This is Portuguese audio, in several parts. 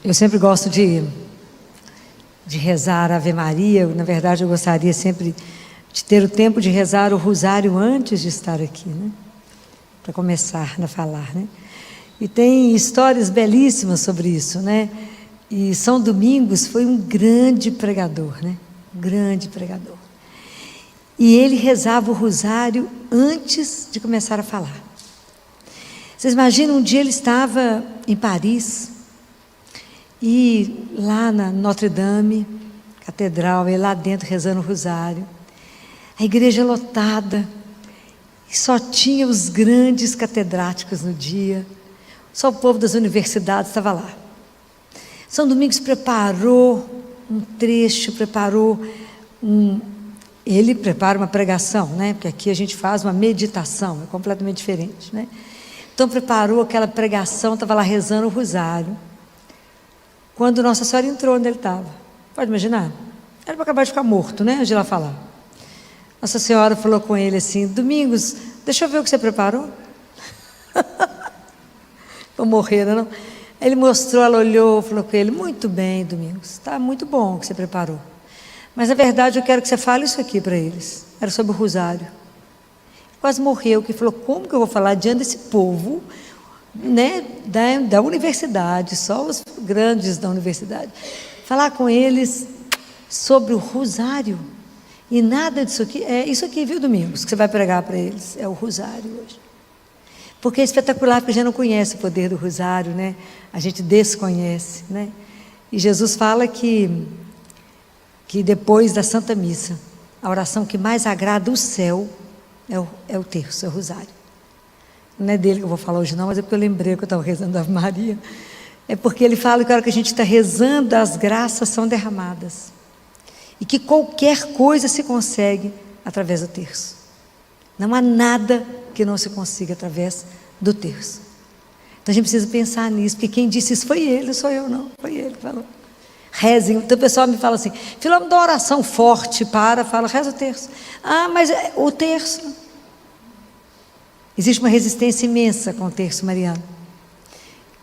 Eu sempre gosto de rezar a Ave Maria. Na verdade, eu gostaria sempre de ter o tempo de rezar o rosário antes de estar aqui, né? Para começar a falar, né? E tem histórias belíssimas sobre isso, né? E São Domingos foi um grande pregador, né? Um grande pregador. E ele rezava o rosário antes de começar a falar. Vocês imaginam, um dia ele estava em Paris, e lá na Notre Dame, catedral, ele lá dentro rezando o rosário, a igreja lotada, e só tinha os grandes catedráticos no dia, só o povo das universidades estava lá. São Domingos preparou um trecho, ele prepara uma pregação, né? Porque aqui a gente faz uma meditação, é completamente diferente, né? Então preparou aquela pregação, estava lá rezando o rosário, quando Nossa Senhora entrou onde ele estava. Pode imaginar? Era para acabar de ficar morto, né? Antes de lá falar. Nossa Senhora falou com ele assim: Domingos, deixa eu ver o que você preparou. Vou morrer, não? Ele mostrou, ela olhou, falou com ele: muito bem, Domingos, está muito bom o que você preparou, mas na verdade eu quero que você fale isso aqui para eles. Era sobre o rosário. Quase morreu, que falou: como que eu vou falar diante desse povo, né, da universidade, só os grandes da universidade, falar com eles sobre o rosário? E nada disso aqui, é isso aqui, viu, Domingos, que você vai pregar para eles, é o rosário hoje. Porque é espetacular, porque a gente não conhece o poder do rosário, né? A gente desconhece, né? E Jesus fala que depois da Santa Missa, a oração que mais agrada o céu é o terço, é o rosário. Não é dele que eu vou falar hoje não, mas é porque eu lembrei que eu estava rezando a Ave Maria. É porque ele fala que a hora que a gente está rezando, as graças são derramadas. E que qualquer coisa se consegue através do terço. Não há nada que não se consiga através do terço. Então a gente precisa pensar nisso, porque quem disse isso foi ele, não sou eu não, foi ele que falou. Rezem. Então o pessoal me fala assim: filho, me dá uma oração forte, fala, reza o terço. Ah, mas o terço... Existe uma resistência imensa com o terço mariano,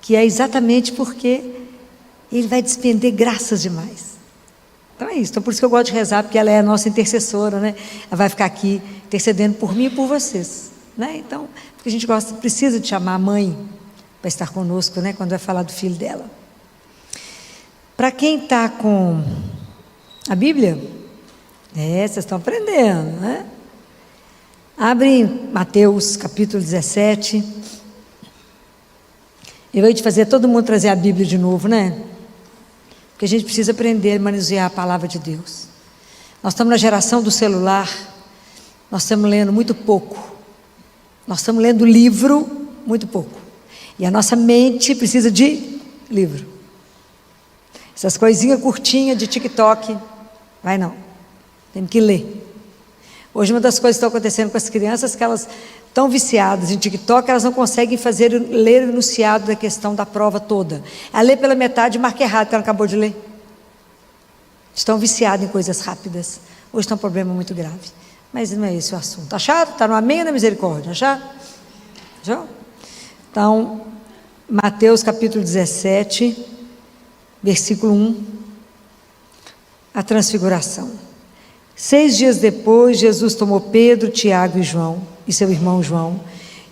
que é exatamente porque ele vai despender graças demais. Então é isso. Então por isso que eu gosto de rezar, porque ela é a nossa intercessora, né? Ela vai ficar aqui intercedendo por mim e por vocês, né? Então, porque a gente precisa de chamar a mãe para estar conosco, né? Quando vai falar do filho dela. Para quem está com a Bíblia, vocês estão aprendendo, né? Abre em Mateus capítulo 17. Eu vou te fazer todo mundo trazer a Bíblia de novo, né? Porque a gente precisa aprender a manusear a palavra de Deus. Nós estamos na geração do celular, nós estamos lendo muito pouco. Nós estamos lendo livro muito pouco. E a nossa mente precisa de livro. Essas coisinhas curtinhas de TikTok, vai não. Temos que ler. Hoje uma das coisas que estão acontecendo com as crianças é que elas estão viciadas em TikTok, elas não conseguem ler o enunciado da questão da prova toda. Ela lê pela metade e marca errado, que ela acabou de ler. Estão viciadas em coisas rápidas. Hoje está um problema muito grave. Mas não é esse o assunto. Acharam? Está no amém ou na misericórdia? Acharam? Então, Mateus capítulo 17, versículo 1, a transfiguração. 6 dias depois, Jesus tomou Pedro, Tiago e João, e seu irmão João,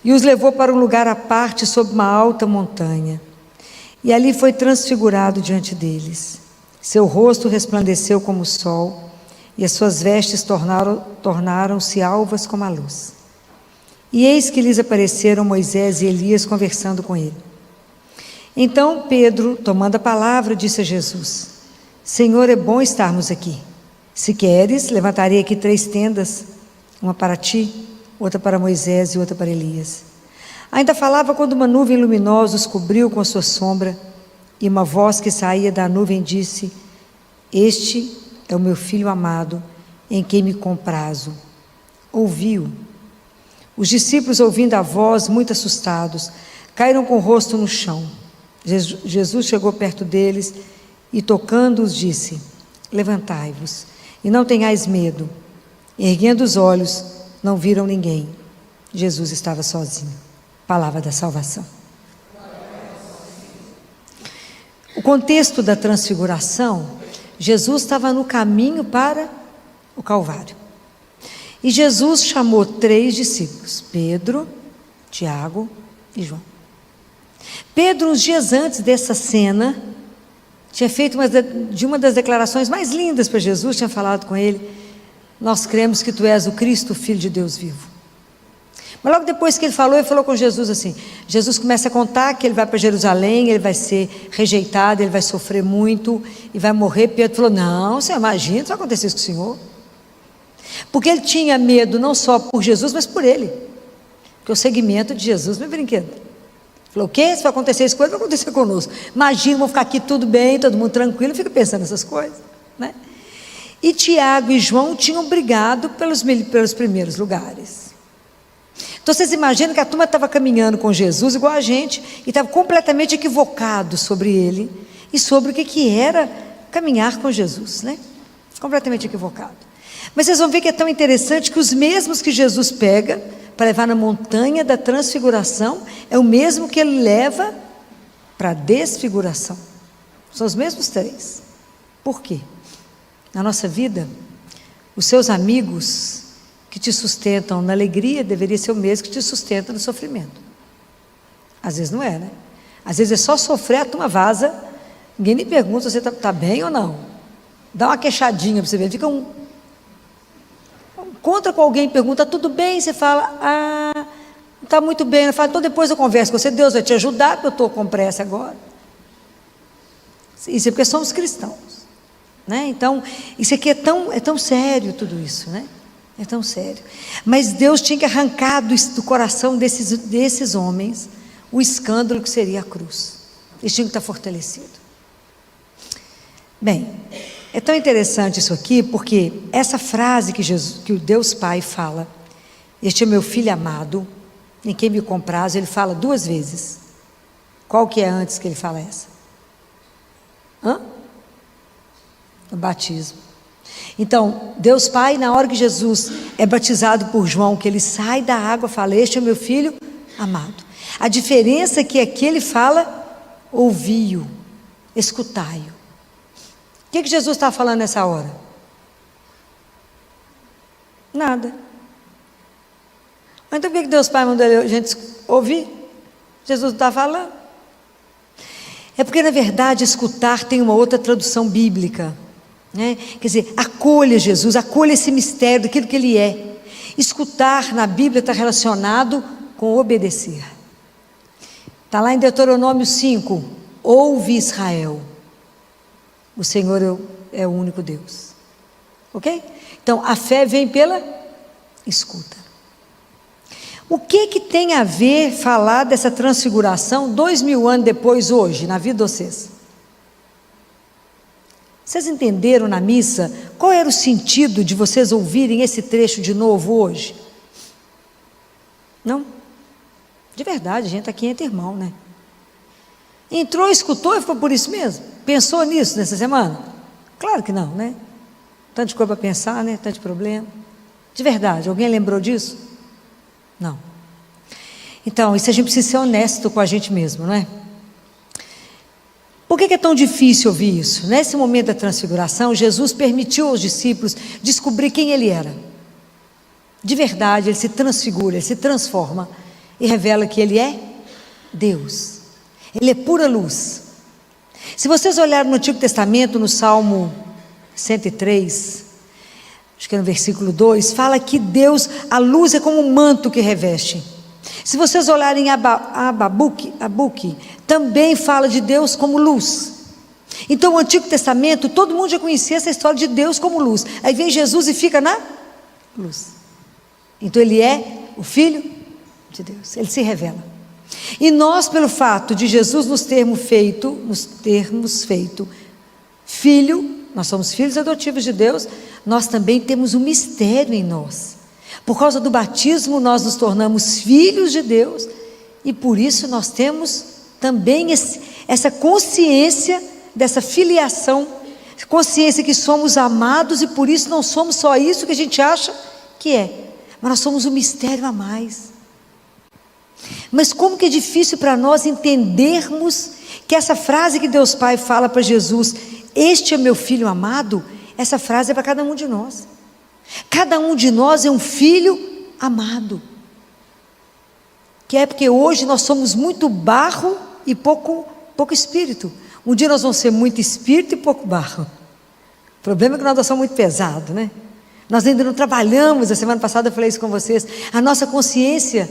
e os levou para um lugar à parte sob uma alta montanha. E ali foi transfigurado diante deles. Seu rosto resplandeceu como o sol, e as suas vestes tornaram-se alvas como a luz. E eis que lhes apareceram Moisés e Elias conversando com ele. Então Pedro, tomando a palavra, disse a Jesus: Senhor, é bom estarmos aqui. Se queres, levantarei aqui 3 tendas, uma para ti, outra para Moisés e outra para Elias. Ainda falava quando uma nuvem luminosa os cobriu com a sua sombra, e uma voz que saía da nuvem disse: Este é o meu filho amado, em quem me comprazo. Ouviu. Os discípulos, ouvindo a voz, muito assustados, caíram com o rosto no chão. Jesus chegou perto deles e, tocando-os, disse: Levantai-vos e não tenhais medo. Erguendo os olhos, não viram ninguém. Jesus estava sozinho. Palavra da salvação. O contexto da transfiguração, Jesus estava no caminho para o Calvário. E Jesus chamou 3 discípulos, Pedro, Tiago e João. Pedro, uns dias antes dessa cena, tinha feito uma das declarações mais lindas para Jesus, tinha falado com ele: nós cremos que tu és o Cristo, o Filho de Deus vivo. Mas logo depois que ele falou com Jesus assim. Jesus começa a contar que ele vai para Jerusalém, ele vai ser rejeitado, ele vai sofrer muito e vai morrer. Pedro falou: não, você imagina, isso vai acontecer isso com o Senhor. Porque ele tinha medo não só por Jesus, mas por ele. Porque o seguimento de Jesus não é brinquedo. Falou: o quê? Se vai acontecer isso com ele, vai acontecer conosco. Imagina, vou ficar aqui tudo bem, todo mundo tranquilo, fica pensando nessas coisas, né? E Tiago e João tinham brigado pelos primeiros lugares. Então vocês imaginam que a turma estava caminhando com Jesus igual a gente, e estava completamente equivocado sobre ele, e sobre o que era caminhar com Jesus, né? Completamente equivocado. Mas vocês vão ver que é tão interessante que os mesmos que Jesus pega para levar na montanha da transfiguração, é o mesmo que ele leva para a desfiguração. São os mesmos 3. Por quê? Na nossa vida, os seus amigos que te sustentam na alegria deveria ser o mesmo que te sustenta no sofrimento. Às vezes não é, né? Às vezes é só sofrer, a turma vaza, ninguém nem pergunta se você está bem ou não. Dá uma queixadinha para você ver, fica encontra com alguém e pergunta: tudo bem? Você fala: não está muito bem. Ela fala: então depois eu converso com você, Deus vai te ajudar, porque eu estou com pressa agora. Isso é porque somos cristãos, né? Então, isso aqui é tão sério, tudo isso, né? É tão sério. Mas Deus tinha que arrancar do coração desses homens o escândalo que seria a cruz. Eles tinham que estar fortalecidos. Bem, é tão interessante isso aqui, porque essa frase que o Deus Pai fala: este é meu filho amado, em quem me compraz, ele fala 2 vezes. Qual que é antes que ele fala essa? No batismo. Então, Deus Pai, na hora que Jesus é batizado por João, que ele sai da água, fala: este é meu filho amado. A diferença é que aqui ele fala: ouvi-o, escutai-o. O que Jesus está falando nessa hora? Nada. Mas então por que Deus Pai mandou a gente ouvir? Jesus não está falando. É porque, na verdade, escutar tem uma outra tradução bíblica, né? Quer dizer, acolha Jesus, acolha esse mistério daquilo que ele é. Escutar na Bíblia está relacionado com obedecer. Está lá em Deuteronômio 5: ouve Israel, o Senhor é o único Deus. Ok? Então a fé vem pela escuta. O que tem a ver falar dessa transfiguração 2000 anos depois, hoje, na vida de vocês? Vocês entenderam na missa qual era o sentido de vocês ouvirem esse trecho de novo hoje? Não? De verdade, a gente está aqui entre irmão, né? Entrou, escutou e ficou por isso mesmo? Pensou nisso nessa semana? Claro que não, né? Tanto de coisa para pensar, né? Tanto de problema. De verdade, alguém lembrou disso? Não. Então, isso a gente precisa ser honesto com a gente mesmo, não é? Por que é tão difícil ouvir isso? Nesse momento da transfiguração, Jesus permitiu aos discípulos descobrir quem ele era. De verdade, ele se transfigura, ele se transforma e revela que ele é Deus. Ele é pura luz. Se vocês olharem no Antigo Testamento, no Salmo 103, acho que é no versículo 2, fala que Deus, a luz é como um manto que reveste. Se vocês olharem Abacuque, também fala de Deus como luz. Então o Antigo Testamento, todo mundo já conhecia essa história de Deus como luz. Aí vem Jesus e fica na luz. Então ele é o Filho de Deus, ele se revela. E nós, pelo fato de Jesus nos termos feito filho, nós somos filhos adotivos de Deus, nós também temos um mistério em nós. Por causa do batismo nós nos tornamos filhos de Deus, e por isso nós temos também essa consciência dessa filiação, consciência que somos amados, e por isso não somos só isso que a gente acha que é, mas nós somos um mistério a mais. Mas como que é difícil para nós entendermos que essa frase que Deus Pai fala para Jesus, este é meu filho amado, essa frase é para cada um de nós. Cada um de nós é um filho amado. Que é porque hoje nós somos muito barro e pouco espírito. Um dia nós vamos ser muito espírito e pouco barro. O problema é que nós somos muito pesados, né? Nós ainda não trabalhamos, a semana passada eu falei isso com vocês, a nossa consciência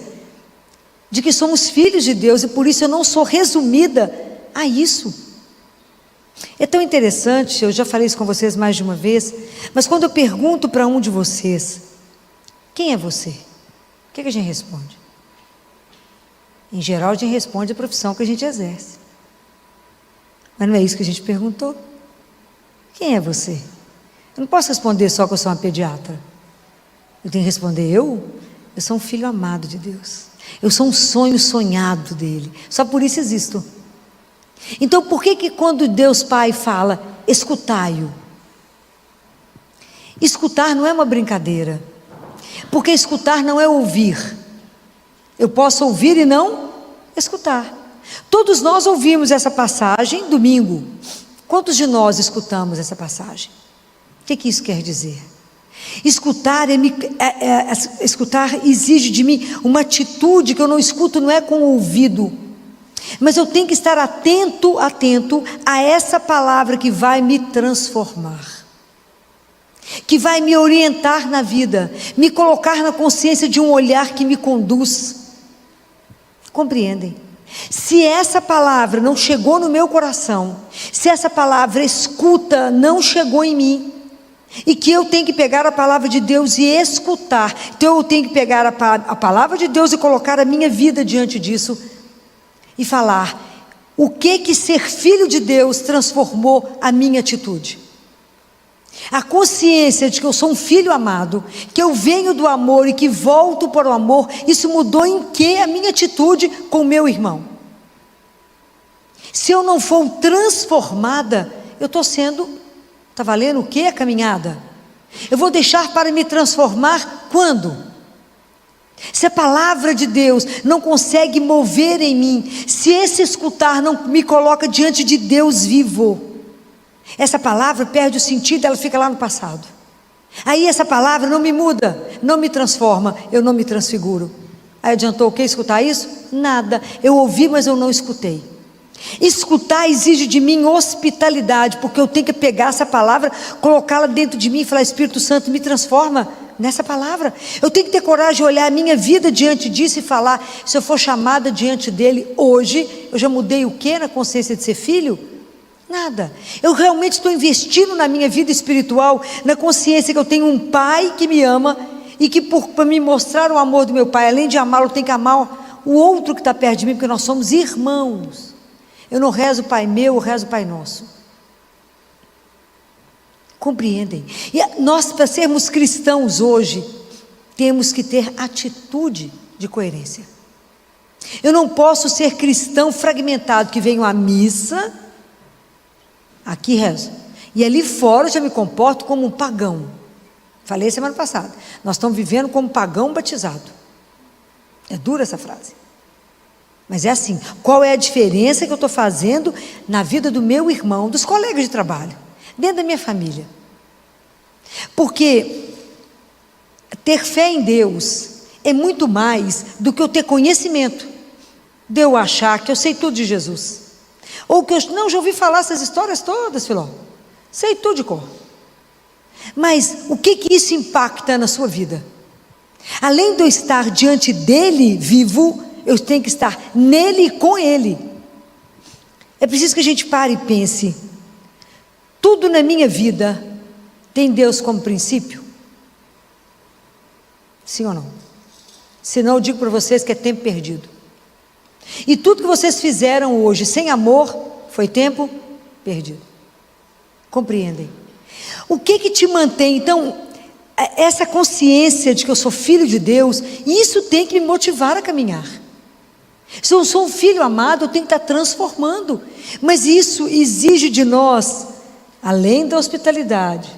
de que somos filhos de Deus, e por isso eu não sou resumida a isso. É tão interessante, eu já falei isso com vocês mais de uma vez, mas quando eu pergunto para um de vocês, quem é você? O que a gente responde? Em geral a gente responde a profissão que a gente exerce. Mas não é isso que a gente perguntou. Quem é você? Eu não posso responder só que eu sou uma pediatra. Eu tenho que responder, eu sou um filho amado de Deus. Eu sou um sonho sonhado dele. Só por isso existo. Então por que quando Deus Pai fala, escutai-o? Escutar não é uma brincadeira. Porque escutar não é ouvir. Eu posso ouvir e não escutar. Todos nós ouvimos essa passagem domingo. Quantos de nós escutamos essa passagem? O que isso quer dizer? Escutar, escutar exige de mim uma atitude que eu não escuto, não é com o ouvido, mas eu tenho que estar atento a essa palavra que vai me transformar, que vai me orientar na vida, me colocar na consciência de um olhar que me conduz. Compreendem? Se essa palavra não chegou no meu coração, se essa palavra escuta não chegou em mim, e que eu tenho que pegar a palavra de Deus e escutar, então eu tenho que pegar a palavra de Deus e colocar a minha vida diante disso, e falar, o que ser filho de Deus transformou a minha atitude? A consciência de que eu sou um filho amado, que eu venho do amor e que volto para o amor, isso mudou em que a minha atitude com o meu irmão? Se eu não for transformada, eu estou sendo, está valendo o que a caminhada? Eu vou deixar para me transformar quando? Se a palavra de Deus não consegue mover em mim, se esse escutar não me coloca diante de Deus vivo, essa palavra perde o sentido, ela fica lá no passado. Aí essa palavra não me muda, não me transforma, eu não me transfiguro. Aí adiantou o que escutar isso? Nada, eu ouvi, mas eu não escutei. Escutar exige de mim hospitalidade, porque eu tenho que pegar essa palavra, colocá-la dentro de mim e falar, Espírito Santo, me transforma nessa palavra. Eu tenho que ter coragem de olhar a minha vida diante disso e falar, se eu for chamada diante dele hoje, eu já mudei o que na consciência de ser filho? Nada. Eu realmente estou investindo na minha vida espiritual, na consciência que eu tenho um pai que me ama e que para me mostrar o amor do meu pai, além de amá-lo, eu tenho que amar o outro que está perto de mim, porque nós somos irmãos. Eu não rezo Pai meu, eu rezo Pai nosso. Compreendem? E nós, para sermos cristãos hoje, temos que ter atitude de coerência. Eu não posso ser cristão fragmentado, que venho à missa, aqui rezo, e ali fora eu já me comporto como um pagão. Falei semana passada, nós estamos vivendo como pagão batizado. É dura essa frase, mas é assim. Qual é a diferença que eu estou fazendo na vida do meu irmão, dos colegas de trabalho, dentro da minha família? Porque ter fé em Deus é muito mais do que eu ter conhecimento, de eu achar que eu sei tudo de Jesus, ou que eu não, já ouvi falar essas histórias todas, Filó, sei tudo de cor. Mas o que isso impacta na sua vida? Além de eu estar diante dele vivo, eu tenho que estar nele e com ele. É preciso que a gente pare e pense, tudo na minha vida tem Deus como princípio? Sim ou não? Senão eu digo para vocês que é tempo perdido. E tudo que vocês fizeram hoje sem amor foi tempo perdido. Compreendem? O que te mantém? Então, essa consciência de que eu sou filho de Deus, isso tem que me motivar a caminhar. Se eu sou um filho amado, eu tenho que estar transformando. Mas isso exige de nós, além da hospitalidade,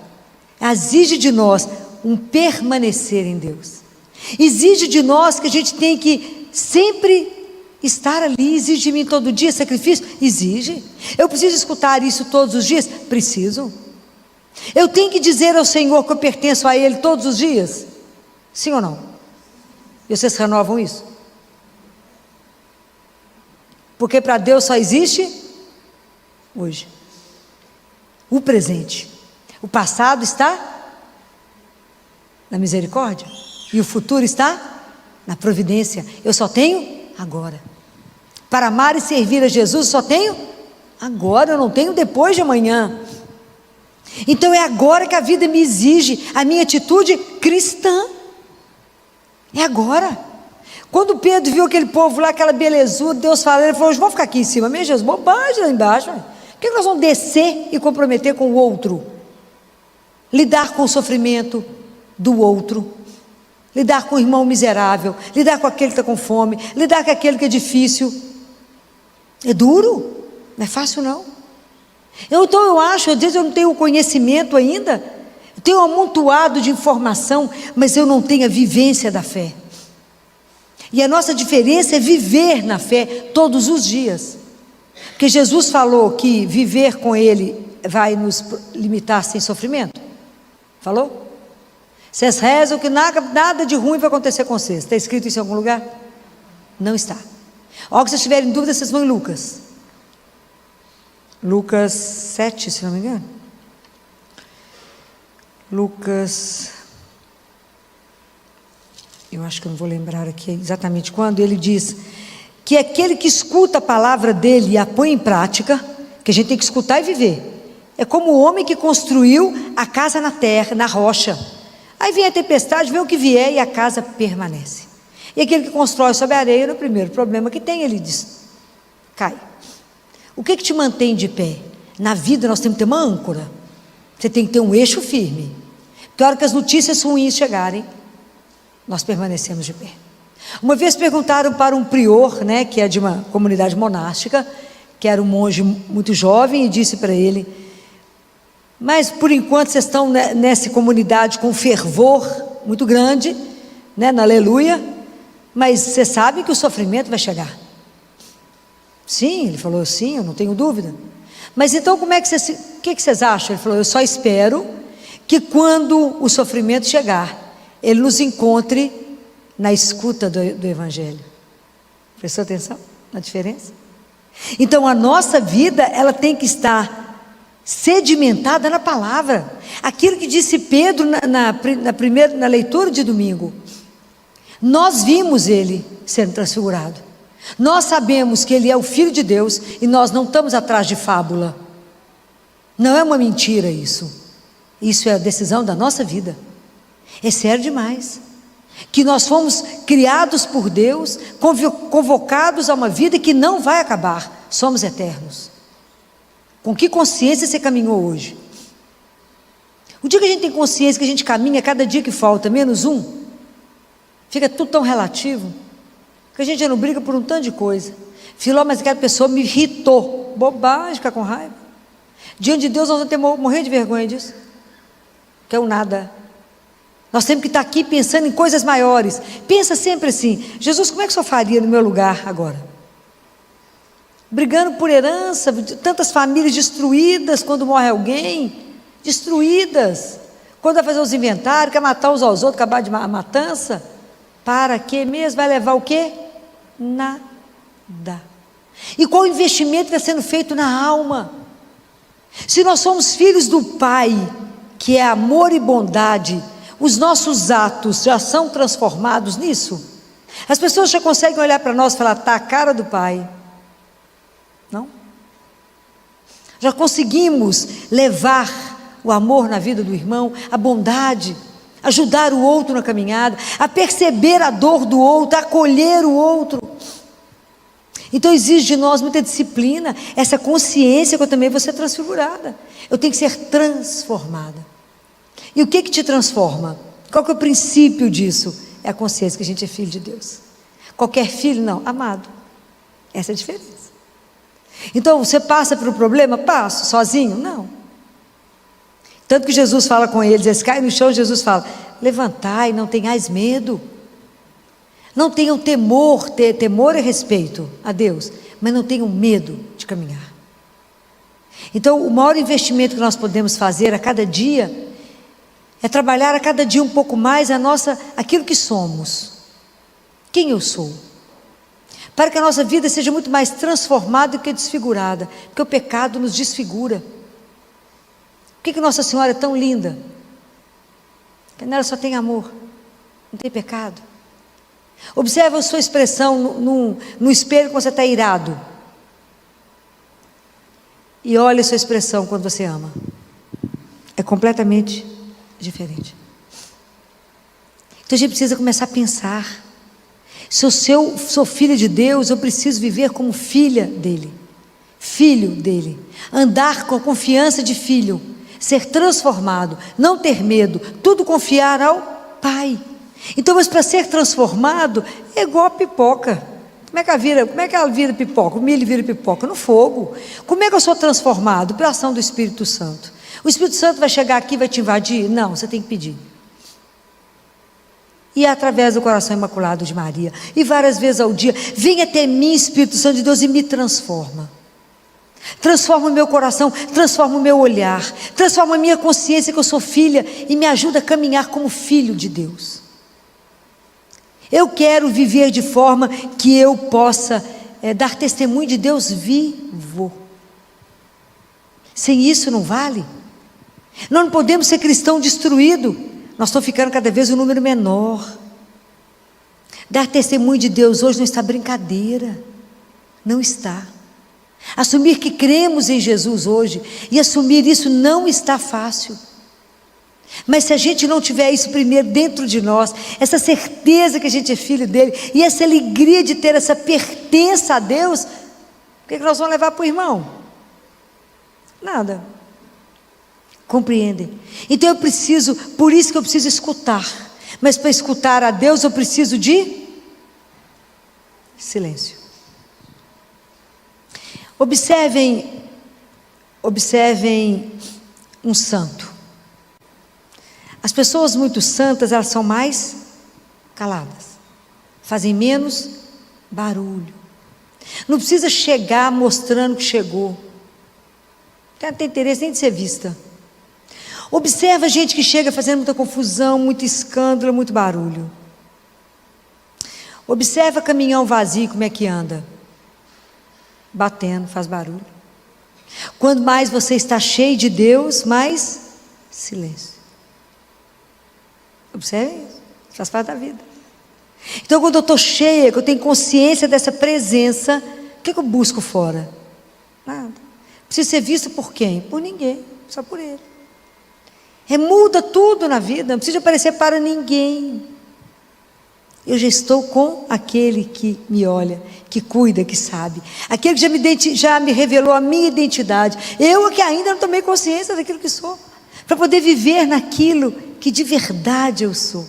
exige de nós um permanecer em Deus. Exige de nós que a gente tem que sempre Estar ali exige de mim todo dia sacrifício? Exige. Eu preciso escutar isso todos os dias? Preciso. Eu tenho que dizer ao Senhor que eu pertenço a Ele todos os dias? Sim ou não? E vocês renovam isso? Porque para Deus só existe hoje. O presente. O passado está na misericórdia. E o futuro está na providência. Eu só tenho agora. Para amar e servir a Jesus, eu só tenho agora. Eu não tenho depois de amanhã. Então é agora que a vida me exige a minha atitude cristã. É agora. Quando Pedro viu aquele povo lá, aquela belezura, Deus falando, ele falou: vamos ficar aqui em cima mesmo, Jesus? Bobagem lá embaixo. Por que nós vamos descer e comprometer com o outro? Lidar com o sofrimento do outro, lidar com o irmão miserável, lidar com aquele que está com fome, lidar com aquele que é difícil. É duro, não é fácil não. Então eu acho, às vezes eu não tenho conhecimento ainda, eu tenho um amontoado de informação, mas eu não tenho a vivência da fé. E a nossa diferença é viver na fé todos os dias. Porque Jesus falou que viver com Ele vai nos limitar sem sofrimento. Falou? Vocês rezam que nada de ruim vai acontecer com vocês. Está escrito isso em algum lugar? Não está. Ó, que vocês tiverem dúvida, vocês vão em Lucas. Lucas 7, se não me engano. Lucas, eu acho que eu não vou lembrar aqui exatamente quando, ele diz que aquele que escuta a palavra dele e a põe em prática, que a gente tem que escutar e viver, é como o homem que construiu a casa na terra, na rocha. Aí vem a tempestade, vem o que vier e a casa permanece. E aquele que constrói sobre a areia, no primeiro problema que tem, ele diz, cai. O que te mantém de pé? Na vida nós temos que ter uma âncora. Você tem que ter um eixo firme. Porque a hora que as notícias ruins chegarem, nós permanecemos de pé. Uma vez perguntaram para um prior, né, que é de uma comunidade monástica, que era um monge muito jovem, e disse para ele: mas por enquanto vocês estão nessa comunidade com fervor muito grande, né, na aleluia, mas você sabe que o sofrimento vai chegar. Sim, ele falou, sim, eu não tenho dúvida. Mas então como é que vocês, o que vocês acham? Ele falou: eu só espero que quando o sofrimento chegar, ele nos encontre na escuta do Evangelho. Prestou atenção na diferença? Então a nossa vida, ela tem que estar sedimentada na palavra. Aquilo que disse Pedro na leitura de domingo. Nós vimos ele sendo transfigurado. Nós sabemos que ele é o Filho de Deus e nós não estamos atrás de fábula. Não é uma mentira isso. Isso é a decisão da nossa vida. É sério demais. Que nós fomos criados por Deus, convocados a uma vida que não vai acabar. Somos eternos. Com que consciência você caminhou hoje? O dia que a gente tem consciência que a gente caminha, cada dia que falta, menos um, fica tudo tão relativo, que a gente já não briga por um tanto de coisa. Filó, mas aquela pessoa me irritou. Bobagem, ficar com raiva. Diante de Deus nós vamos ter morrer de vergonha disso. Que é o nada. Nós temos que estar aqui pensando em coisas maiores. Pensa sempre assim: Jesus, como é que o senhor faria no meu lugar agora? Brigando por herança, tantas famílias destruídas quando morre alguém, destruídas. Quando vai fazer os inventários, quer matar uns aos outros, acabar de matança. Para quê mesmo? Vai levar o quê? Nada. E qual o investimento que está sendo feito na alma? Se nós somos filhos do Pai, que é amor e bondade, os nossos atos já são transformados nisso? As pessoas já conseguem olhar para nós e falar: está a cara do Pai. Não? Já conseguimos levar o amor na vida do irmão, a bondade, ajudar o outro na caminhada, a perceber a dor do outro, a acolher o outro. Então exige de nós muita disciplina, essa consciência que eu também vou ser transfigurada. Eu tenho que ser transformada. E o que te transforma? Qual que é o princípio disso? É a consciência que a gente é filho de Deus. Qualquer filho, não, amado. Essa é a diferença. Então você passa por um problema? Passo, sozinho? Não. Tanto que Jesus fala com eles, eles caem no chão, Jesus fala: levantai, não tenhais medo. Não tenham temor, temor e respeito a Deus, mas não tenham medo de caminhar. Então, o maior investimento que nós podemos fazer a cada dia é trabalhar a cada dia um pouco mais aquilo que somos. Quem eu sou? Para que a nossa vida seja muito mais transformada do que desfigurada, porque o pecado nos desfigura. Por que Nossa Senhora é tão linda? Porque nela só tem amor, não tem pecado. Observa a sua expressão no espelho quando você está irado. E olha a sua expressão quando você ama. É completamente diferente. Então a gente precisa começar a pensar. Se eu sou filha de Deus, eu preciso viver como filha dele. Filho dele. Andar com a confiança de filho. Ser transformado. Não ter medo. Tudo confiar ao Pai. Então, mas para ser transformado, é igual a pipoca. Como é que ela vira pipoca? O milho vira pipoca? No fogo. Como é que eu sou transformado? Pela ação do Espírito Santo. O Espírito Santo vai chegar aqui e vai te invadir? Não, você tem que pedir. E é através do coração imaculado de Maria. E várias vezes ao dia. Vem até mim, Espírito Santo de Deus, e me transforma. Transforma o meu coração, transforma o meu olhar, transforma a minha consciência que eu sou filha e me ajuda a caminhar como filho de Deus. Eu quero viver de forma que eu possa dar testemunho de Deus vivo. Sem isso não vale. Nós não podemos ser cristão destruído. Nós estamos ficando cada vez um número menor. Dar testemunho de Deus hoje não está brincadeira. Não está. Assumir que cremos em Jesus hoje e assumir isso não está fácil. Mas se a gente não tiver isso primeiro dentro de nós, essa certeza que a gente é filho dele e essa alegria de ter essa pertença a Deus, o que nós vamos levar para o irmão? Nada. Compreendem? Então por isso que eu preciso escutar. Mas para escutar a Deus eu preciso de silêncio. Observem um santo. As pessoas muito santas, elas são mais caladas, fazem menos barulho. Não precisa chegar mostrando que chegou. Não tem interesse nem de ser vista. Observa a gente que chega fazendo muita confusão, muito escândalo, muito barulho. Observa caminhão vazio, como é que anda. Batendo, faz barulho. Quanto mais você está cheio de Deus, mais silêncio. Observe isso, faz parte da vida. Então quando eu estou cheia, que eu tenho consciência dessa presença, o que eu busco fora? Nada. Preciso ser vista por quem? Por ninguém, só por ele. Muda tudo na vida, não precisa aparecer para ninguém. Eu já estou com aquele que me olha, que cuida, que sabe. Aquele que já me revelou a minha identidade. Eu que ainda não tomei consciência daquilo que sou. Para poder viver naquilo que de verdade eu sou.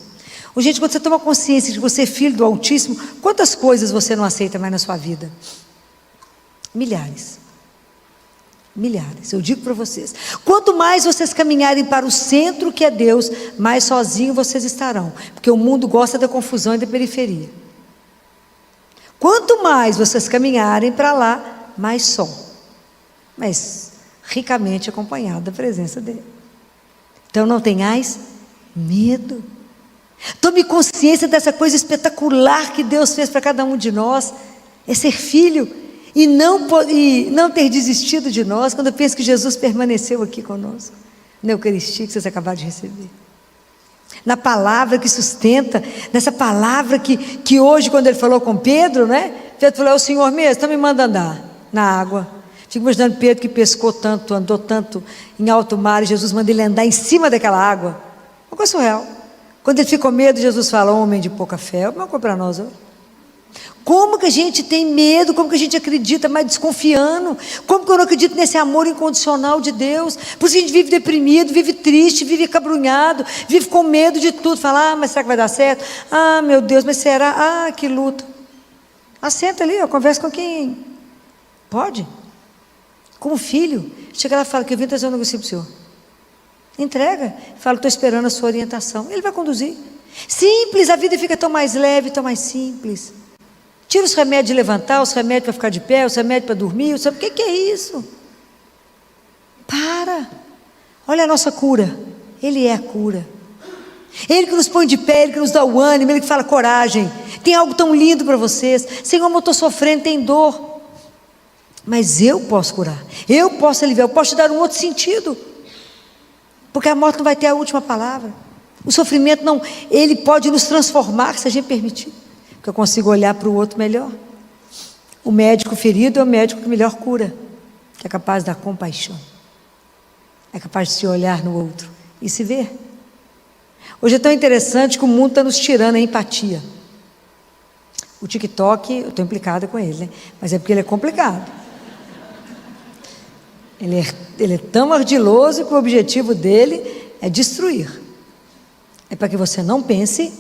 Gente, quando você toma consciência de que você é filho do Altíssimo, quantas coisas você não aceita mais na sua vida? Milhares. Milhares, eu digo para vocês. Quanto mais vocês caminharem para o centro que é Deus, mais sozinhos vocês estarão. Porque o mundo gosta da confusão e da periferia. Quanto mais vocês caminharem para lá, mais só. Mas ricamente acompanhado da presença dele. Então não tenhais medo. Tome consciência dessa coisa espetacular que Deus fez para cada um de nós. É ser filho. E não ter desistido de nós, quando eu penso que Jesus permaneceu aqui conosco, na Eucaristia que vocês acabaram de receber, na palavra que sustenta, nessa palavra que hoje, quando ele falou com Pedro, né? Pedro falou: é o Senhor mesmo, então me manda andar na água. Fico imaginando Pedro que pescou tanto, andou tanto em alto mar, e Jesus manda ele andar em cima daquela água. Uma coisa surreal. Quando ele ficou com medo, Jesus fala: homem de pouca fé. Uma coisa para nós hoje. Como que a gente tem medo, como que a gente acredita, mas desconfiando, como que eu não acredito nesse amor incondicional de Deus? Por isso a gente vive deprimido, vive triste, vive cabrunhado, vive com medo de tudo, fala: mas será que vai dar certo? Meu Deus, mas será? Que luta. Senta ali, conversa com quem pode, como filho, chega lá e fala: que eu vim trazer um negocinho para o senhor, entrega, fala: estou esperando a sua orientação, ele vai conduzir. Simples, a vida fica tão mais leve, tão mais simples. Tira os remédios de levantar, os remédios para ficar de pé, os remédios para dormir. O que é isso? Para. Olha a nossa cura. Ele é a cura. Ele que nos põe de pé, Ele que nos dá o ânimo, Ele que fala coragem. Tem algo tão lindo para vocês. Senhor, eu estou sofrendo, tem dor. Mas eu posso curar. Eu posso aliviar, eu posso te dar um outro sentido. Porque a morte não vai ter a última palavra. O sofrimento não, ele pode nos transformar se a gente permitir. Porque eu consigo olhar para o outro melhor. O médico ferido é o médico que melhor cura. Que é capaz de dar compaixão. É capaz de se olhar no outro e se ver. Hoje é tão interessante que o mundo está nos tirando a empatia. O TikTok, eu estou implicada com ele, né? Mas é porque ele é complicado. Ele é tão ardiloso que o objetivo dele é destruir. É para que você não pense,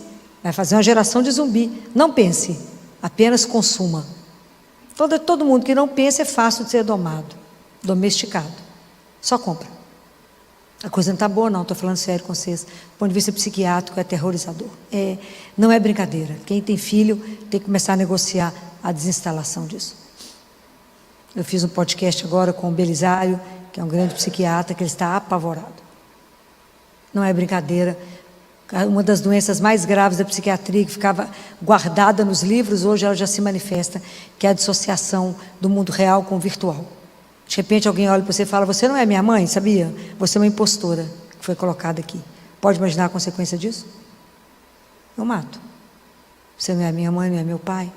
vai fazer uma geração de zumbi. Não pense, apenas consuma. Todo mundo que não pensa é fácil de ser domado, domesticado. Só compra. A coisa não está boa não, estou falando sério com vocês. Do ponto de vista psiquiátrico é aterrorizador. Não é brincadeira. Quem tem filho tem que começar a negociar a desinstalação disso. Eu fiz um podcast agora com o Belisário, que é um grande psiquiatra, que ele está apavorado. Não é brincadeira. Uma das doenças mais graves da psiquiatria, que ficava guardada nos livros, hoje ela já se manifesta, que é a dissociação do mundo real com o virtual. De repente alguém olha para você e fala: você não é minha mãe, sabia? Você é uma impostora que foi colocada aqui. Pode imaginar a consequência disso? Eu mato. Você não é minha mãe, não é meu pai.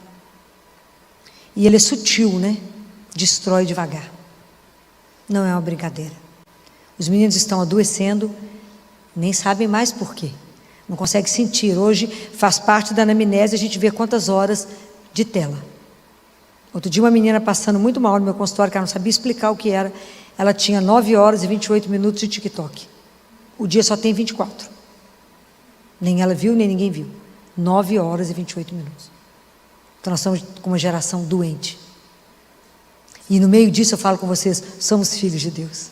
E ele é sutil, né? Destrói devagar. Não é uma brincadeira. Os meninos estão adoecendo, nem sabem mais por quê. Não consegue sentir. Hoje faz parte da anamnese a gente vê quantas horas de tela. Outro dia uma menina passando muito mal no meu consultório, que ela não sabia explicar o que era. Ela tinha 9 horas e 28 minutos de TikTok. O dia só tem 24. Nem ela viu, nem ninguém viu. 9 horas e 28 minutos. Então nós estamos com uma geração doente. E no meio disso eu falo com vocês, somos filhos de Deus.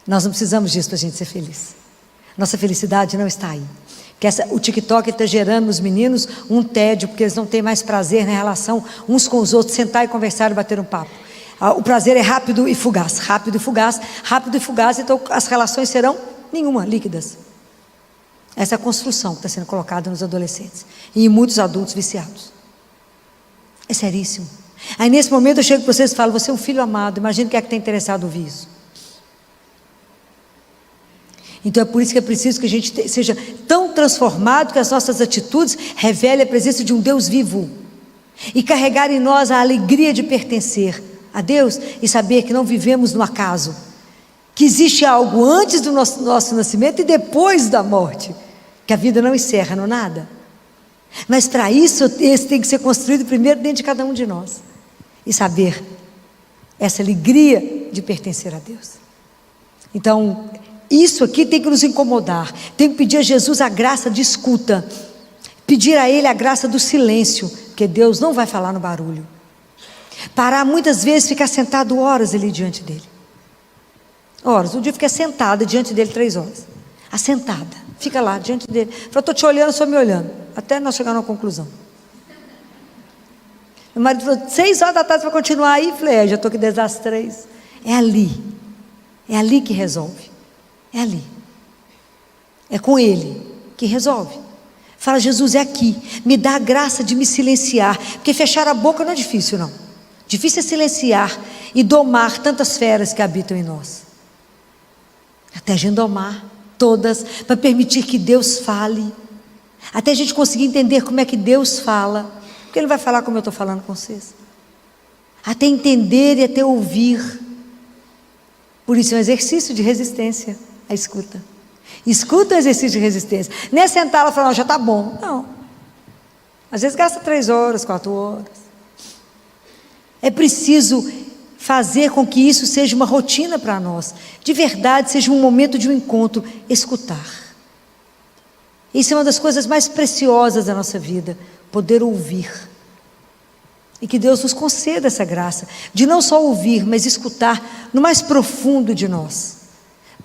Nós não precisamos disso para a gente ser feliz. Nossa felicidade não está aí. O TikTok está gerando nos meninos um tédio, porque eles não têm mais prazer na relação uns com os outros, sentar e conversar e bater um papo. O prazer é rápido e fugaz, rápido e fugaz, rápido e fugaz, então as relações serão nenhuma, líquidas. Essa é a construção que está sendo colocada nos adolescentes e em muitos adultos viciados. É seríssimo. Aí nesse momento eu chego para vocês e falo: você é um filho amado, imagina quem é que está interessado em ouvir isso. Então é por isso que é preciso que a gente seja tão transformado que as nossas atitudes revelem a presença de um Deus vivo e carregar em nós a alegria de pertencer a Deus e saber que não vivemos no acaso, que existe algo antes do nosso nascimento e depois da morte, que a vida não encerra no nada. Mas para isso, esse tem que ser construído primeiro dentro de cada um de nós e saber essa alegria de pertencer a Deus. Então isso aqui tem que nos incomodar. Tem que pedir a Jesus a graça de escuta, pedir a Ele a graça do silêncio, porque Deus não vai falar no barulho. Parar muitas vezes, ficar sentado horas ali diante dele. Horas, um dia eu fiquei sentada diante dele 3 horas. Assentada, fica lá diante dele. Falei: estou te olhando, só me olhando, até nós chegarmos a uma conclusão. Meu marido falou: 6 horas da tarde para continuar aí. Falei: já estou aqui desde as 3. É ali que resolve. É ali, é com Ele que resolve. Fala: Jesus, é aqui, me dá a graça de me silenciar, porque fechar a boca não é difícil não. Difícil é silenciar e domar tantas feras que habitam em nós. Até a gente domar todas, para permitir que Deus fale, até a gente conseguir entender como é que Deus fala, porque Ele vai falar como eu estou falando com vocês, até entender e até ouvir. Por isso é um exercício de resistência. A escuta. Escuta é um exercício de resistência. Nem é sentar lá e falar: já está bom. Não. Às vezes gasta 3 horas, 4 horas. É preciso fazer com que isso seja uma rotina para nós. De verdade, seja um momento de um encontro. Escutar. Isso é uma das coisas mais preciosas da nossa vida. Poder ouvir. E que Deus nos conceda essa graça. De não só ouvir, mas escutar no mais profundo de nós.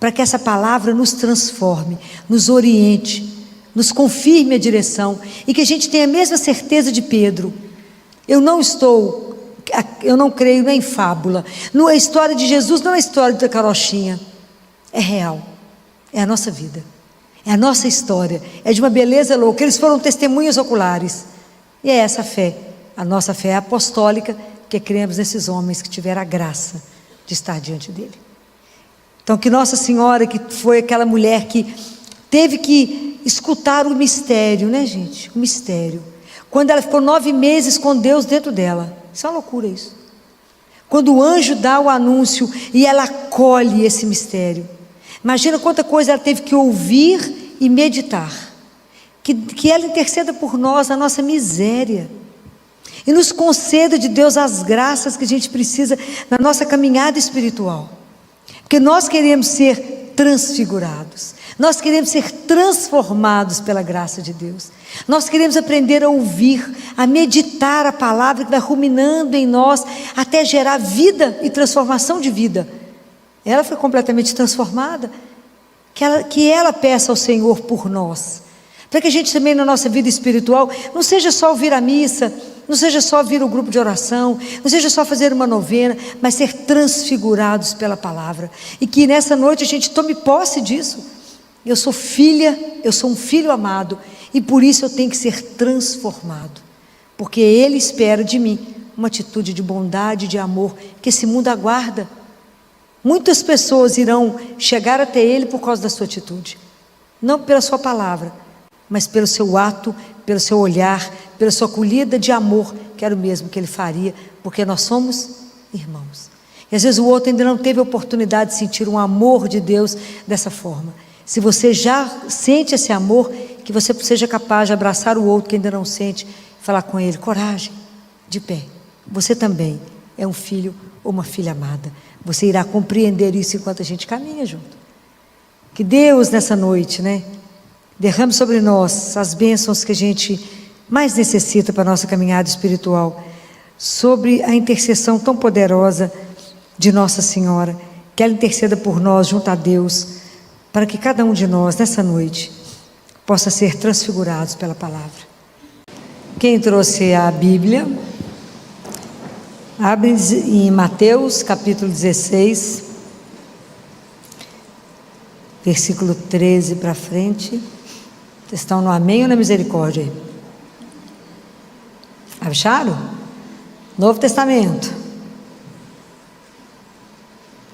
para que essa palavra nos transforme, nos oriente, nos confirme a direção, e que a gente tenha a mesma certeza de Pedro. Eu não creio nem em fábula. A história de Jesus não é a história da carochinha, é real, é a nossa vida, é a nossa história, é de uma beleza louca. Eles foram testemunhas oculares, e é essa fé, a nossa fé apostólica, que cremos nesses homens que tiveram a graça de estar diante dele. Então, que Nossa Senhora, que foi aquela mulher que teve que escutar o mistério, né, gente? O mistério. Quando ela ficou 9 meses com Deus dentro dela. Isso é uma loucura, isso. Quando o anjo dá o anúncio e ela acolhe esse mistério. Imagina quanta coisa ela teve que ouvir e meditar. Que ela interceda por nós na nossa miséria. E nos conceda de Deus as graças que a gente precisa na nossa caminhada espiritual. Porque nós queremos ser transfigurados. Nós queremos ser transformados pela graça de Deus. Nós queremos aprender a ouvir, a meditar a palavra que vai ruminando em nós até gerar vida e transformação de vida. Ela foi completamente transformada. Que ela peça ao Senhor por nós. Para que a gente também na nossa vida espiritual não seja só ouvir a missa, não seja só vir o grupo de oração, não seja só fazer uma novena, mas ser transfigurados pela palavra. E que nessa noite a gente tome posse disso. Eu sou filha, eu sou um filho amado, e por isso eu tenho que ser transformado, porque Ele espera de mim uma atitude de bondade, de amor, que esse mundo aguarda. Muitas pessoas irão chegar até Ele por causa da sua atitude, não pela sua palavra, mas pelo seu ato, pelo seu olhar, pela sua acolhida de amor, que era o mesmo que Ele faria, porque nós somos irmãos. E às vezes o outro ainda não teve a oportunidade de sentir um amor de Deus dessa forma. Se você já sente esse amor, que você seja capaz de abraçar o outro que ainda não sente, e falar com ele: coragem, de pé, você também é um filho ou uma filha amada. Você irá compreender isso enquanto a gente caminha junto. Que Deus nessa noite, derrame sobre nós as bênçãos que a gente mais necessita para a nossa caminhada espiritual, sobre a intercessão tão poderosa de Nossa Senhora, que ela interceda por nós junto a Deus, para que cada um de nós nessa noite possa ser transfigurados pela palavra. Quem trouxe a Bíblia, abre em Mateus capítulo 16, versículo 13 para frente. Vocês estão no amém ou na misericórdia? Acharam? Novo Testamento.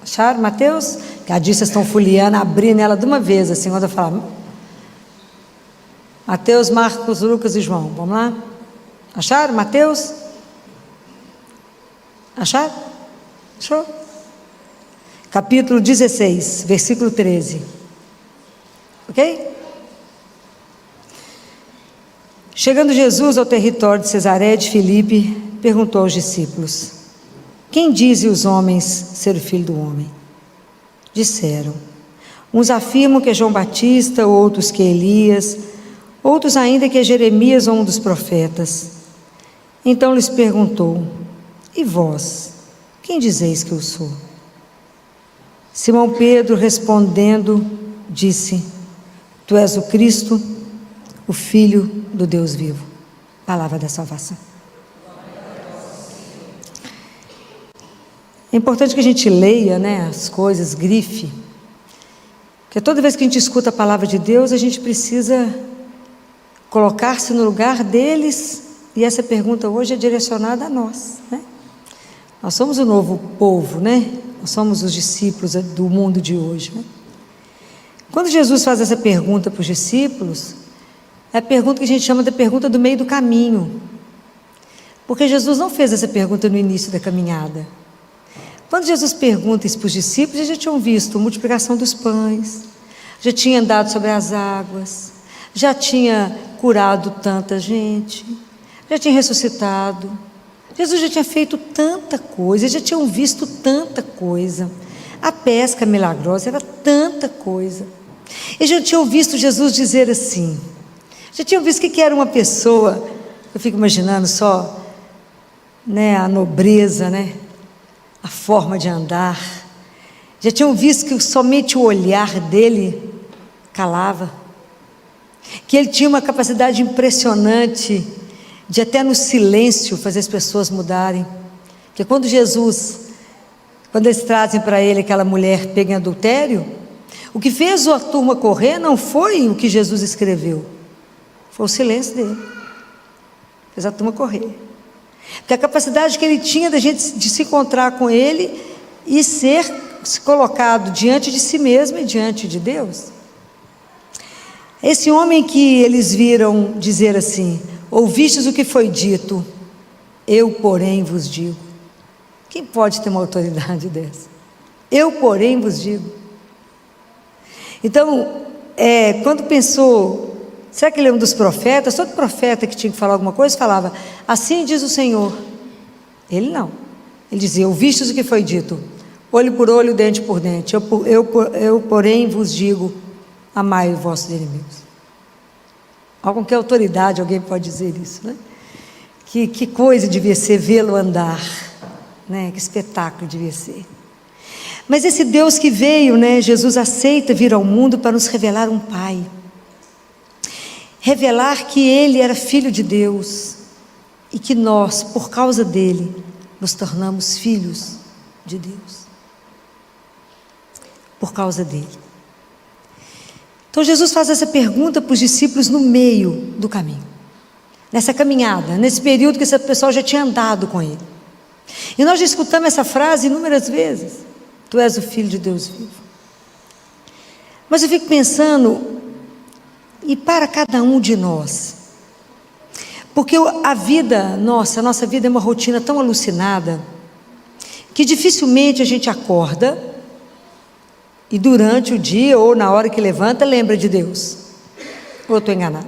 Acharam, Mateus? Que a vocês estão folheando, abrindo ela de uma vez, assim, quando eu falo. Mateus, Marcos, Lucas e João. Vamos lá? Acharam, Mateus? Acharam? Achou? Capítulo 16, versículo 13. Ok? Chegando Jesus ao território de Cesareia de Filipe, perguntou aos discípulos: quem dizem os homens ser o Filho do Homem? Disseram: uns afirmam que é João Batista, outros que é Elias, outros ainda que é Jeremias ou um dos profetas. Então lhes perguntou: e vós, quem dizeis que eu sou? Simão Pedro, respondendo, disse: tu és o Cristo, o Filho do Deus vivo. Palavra da salvação. É importante que a gente leia, as coisas, grife, porque toda vez que a gente escuta a palavra de Deus, a gente precisa colocar-se no lugar deles, e essa pergunta hoje é direcionada a nós, Nós somos o novo povo, Nós somos os discípulos do mundo de hoje, Quando Jesus faz essa pergunta para os discípulos, é a pergunta que a gente chama de pergunta do meio do caminho, porque Jesus não fez essa pergunta no início da caminhada. Quando Jesus pergunta isso para os discípulos, eles já tinham visto a multiplicação dos pães, já tinha andado sobre as águas, já tinha curado tanta gente, já tinha ressuscitado. Jesus já tinha feito tanta coisa, eles já tinham visto tanta coisa. A pesca milagrosa era tanta coisa. Eles já tinham visto Jesus dizer assim, já tinham visto o que era uma pessoa. Eu fico imaginando só, a nobreza, a forma de andar. Já tinham visto que somente o olhar dele calava, que ele tinha uma capacidade impressionante de até no silêncio fazer as pessoas mudarem. Porque quando eles trazem para ele aquela mulher pega em adultério, o que fez a turma correr não foi o que Jesus escreveu, foi o silêncio dele, fez a turma correr. Porque a capacidade que ele tinha de se encontrar com ele e ser colocado diante de si mesmo e diante de Deus. Esse homem que eles viram dizer assim: ouvistes o que foi dito, eu porém vos digo. Quem pode ter uma autoridade dessa? Eu porém vos digo. Então, quando pensou, será que ele é um dos profetas? Todo profeta que tinha que falar alguma coisa falava: assim diz o Senhor. Ele não, ele dizia: ouvistes o que foi dito, olho por olho, dente por dente, eu porém vos digo, amai os vossos inimigos. Com que autoridade alguém pode dizer isso, né? Que coisa devia ser vê-lo andar, né? Que espetáculo devia ser. Mas esse Deus que veio, né? Jesus aceita vir ao mundo para nos revelar um Pai, revelar que Ele era Filho de Deus e que nós, por causa dele, nos tornamos filhos de Deus, por causa dele. Então Jesus faz essa pergunta para os discípulos no meio do caminho, nessa caminhada, nesse período que esse pessoal já tinha andado com ele. E nós já escutamos essa frase inúmeras vezes: tu és o Filho de Deus vivo. Mas eu fico pensando, e para cada um de nós, porque a nossa vida é uma rotina tão alucinada, que dificilmente a gente acorda e durante o dia ou na hora que levanta lembra de Deus. Ou eu estou enganado?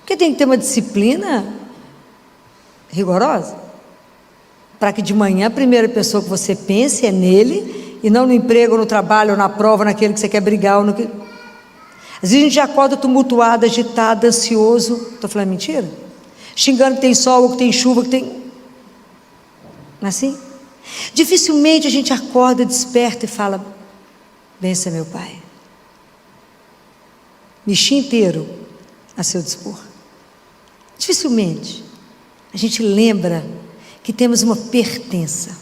Porque tem que ter uma disciplina rigorosa, para que de manhã a primeira pessoa que você pense é nele, e não no emprego, no trabalho, ou na prova, naquele que você quer brigar, ou no que... Às vezes a gente já acorda tumultuado, agitado, ansioso. Estou falando mentira? Xingando que tem sol, ou que tem chuva, que tem... Não é assim? Dificilmente a gente acorda, desperta e fala: bença meu Pai, mexi inteiro a seu dispor. Dificilmente a gente lembra que temos uma pertença.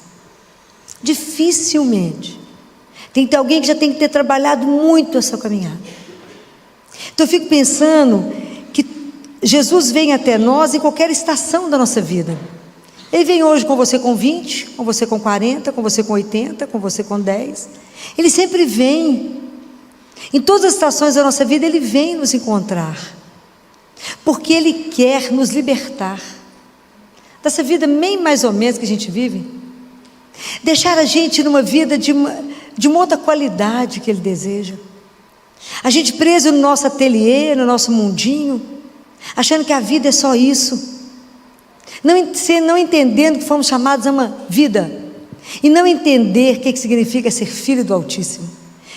Dificilmente. Tem que ter alguém que já tem que ter trabalhado muito essa caminhada. Então eu fico pensando que Jesus vem até nós em qualquer estação da nossa vida. Ele vem hoje com você com 20, com você com 40, com você com 80, com você com 10. Ele sempre vem. Em todas as estações da nossa vida Ele vem nos encontrar, porque Ele quer nos libertar dessa vida bem mais ou menos que a gente vive, deixar a gente numa vida de uma outra qualidade que Ele deseja. A gente preso no nosso ateliê, no nosso mundinho, achando que a vida é só isso, não entendendo que fomos chamados a uma vida, e não entender o que significa ser filho do Altíssimo,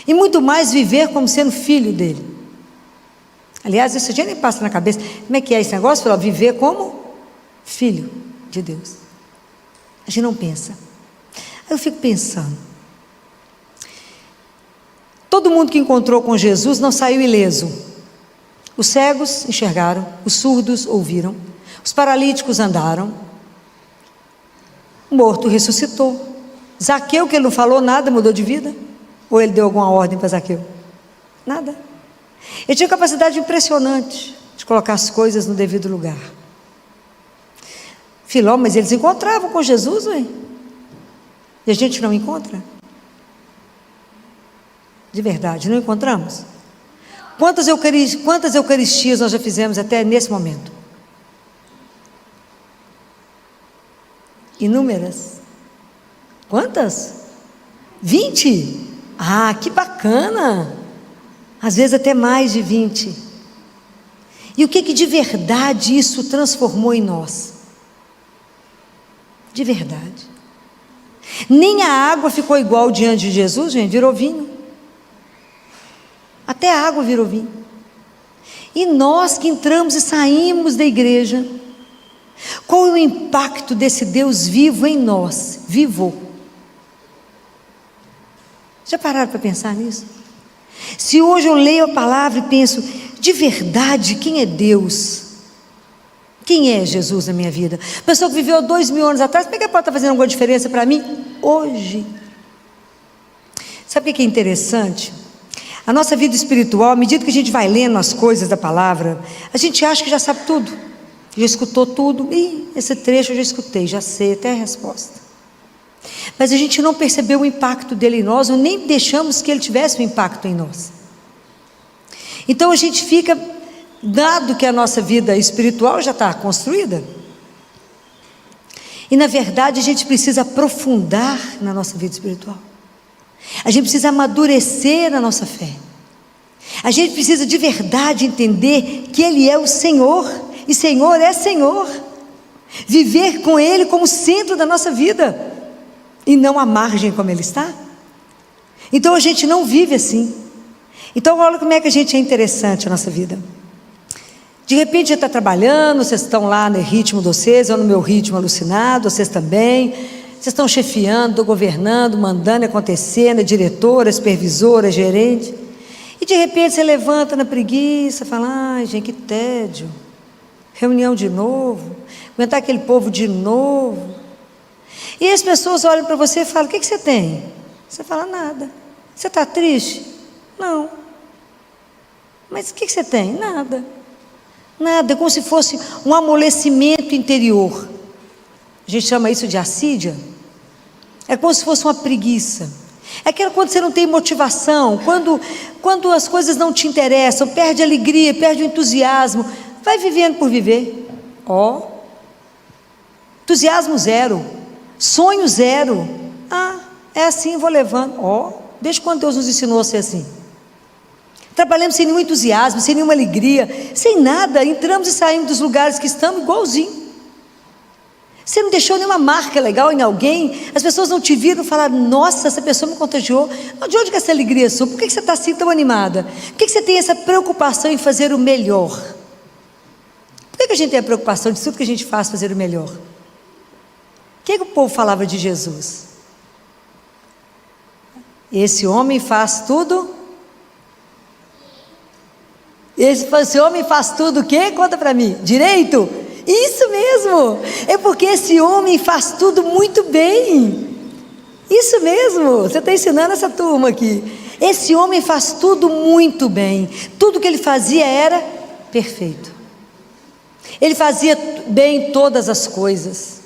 e muito mais viver como sendo filho dele. Aliás, isso já nem passa na cabeça. Como é que é esse negócio? Falar, viver como filho de Deus. A gente não pensa. Aí eu fico pensando, todo mundo que encontrou com Jesus não saiu ileso. Os cegos enxergaram, os surdos ouviram, os paralíticos andaram, o morto ressuscitou. Zaqueu, que ele não falou nada, mudou de vida? Ou ele deu alguma ordem para Zaqueu? Nada. Ele tinha capacidade impressionante de colocar as coisas no devido lugar. Filó, mas eles encontravam com Jesus, ué? E a gente não encontra? De verdade, não encontramos? Quantas Eucaristias nós já fizemos até nesse momento? Inúmeras. Quantas? 20? Ah, que bacana! Às vezes até mais de 20. E o que de verdade isso transformou em nós? De verdade. Nem a água ficou igual diante de Jesus, gente, virou vinho. Até a água virou vinho. E nós que entramos e saímos da igreja, qual é o impacto desse Deus vivo em nós? Vivo. Já pararam para pensar nisso? Se hoje eu leio a palavra e penso, de verdade, quem é Deus? Quem é Jesus na minha vida? Pessoa que viveu 2000 anos atrás, como é que ela pode estar fazendo alguma diferença para mim hoje? Sabe o que é interessante? A nossa vida espiritual, à medida que a gente vai lendo as coisas da palavra, a gente acha que já sabe tudo, já escutou tudo. Esse trecho eu já escutei, já sei até a resposta. Mas a gente não percebeu o impacto dele em nós, ou nem deixamos que ele tivesse um impacto em nós. Então a gente fica, dado que a nossa vida espiritual já está construída, e na verdade a gente precisa aprofundar na nossa vida espiritual. A gente precisa amadurecer na nossa fé. A gente precisa de verdade entender que Ele é o Senhor, e Senhor é Senhor. Viver com Ele como centro da nossa vida, e não à margem como Ele está. Então a gente não vive assim. Então olha como é que a gente é interessante a nossa vida. De repente a gente está trabalhando, vocês estão lá no ritmo de vocês, ou no meu ritmo alucinado, vocês também. Vocês estão chefiando, governando, mandando acontecer, né? Diretora, supervisora, gerente. E de repente você levanta na preguiça, fala, ai gente, que tédio. Reunião de novo, aguentar aquele povo de novo. E as pessoas olham para você e falam, o que você tem? Você fala, nada. Você está triste? Não. Mas o que você tem? Nada. Nada, é como se fosse um amolecimento interior. A gente chama isso de assídia. É como se fosse uma preguiça. É aquela quando você não tem motivação, quando as coisas não te interessam, perde a alegria, perde o entusiasmo, vai vivendo por viver. Entusiasmo zero, sonho zero. É assim, vou levando. Desde quando Deus nos ensinou a ser assim? Trabalhamos sem nenhum entusiasmo, sem nenhuma alegria, sem nada, entramos e saímos dos lugares que estamos igualzinho. Você não deixou nenhuma marca legal em alguém, as pessoas não te viram e falaram, nossa, essa pessoa me contagiou. De onde que é essa alegria sua? Por que você está assim tão animada? Por que você tem essa preocupação em fazer o melhor? Por que a gente tem a preocupação de tudo que a gente faz fazer o melhor? O que o povo falava de Jesus? Esse homem faz tudo. Esse homem faz tudo o quê? Conta para mim. Direito? Isso mesmo, é porque esse homem faz tudo muito bem. Isso mesmo, você está ensinando essa turma aqui. Esse homem faz tudo muito bem. Tudo que ele fazia era perfeito. Ele fazia bem todas as coisas.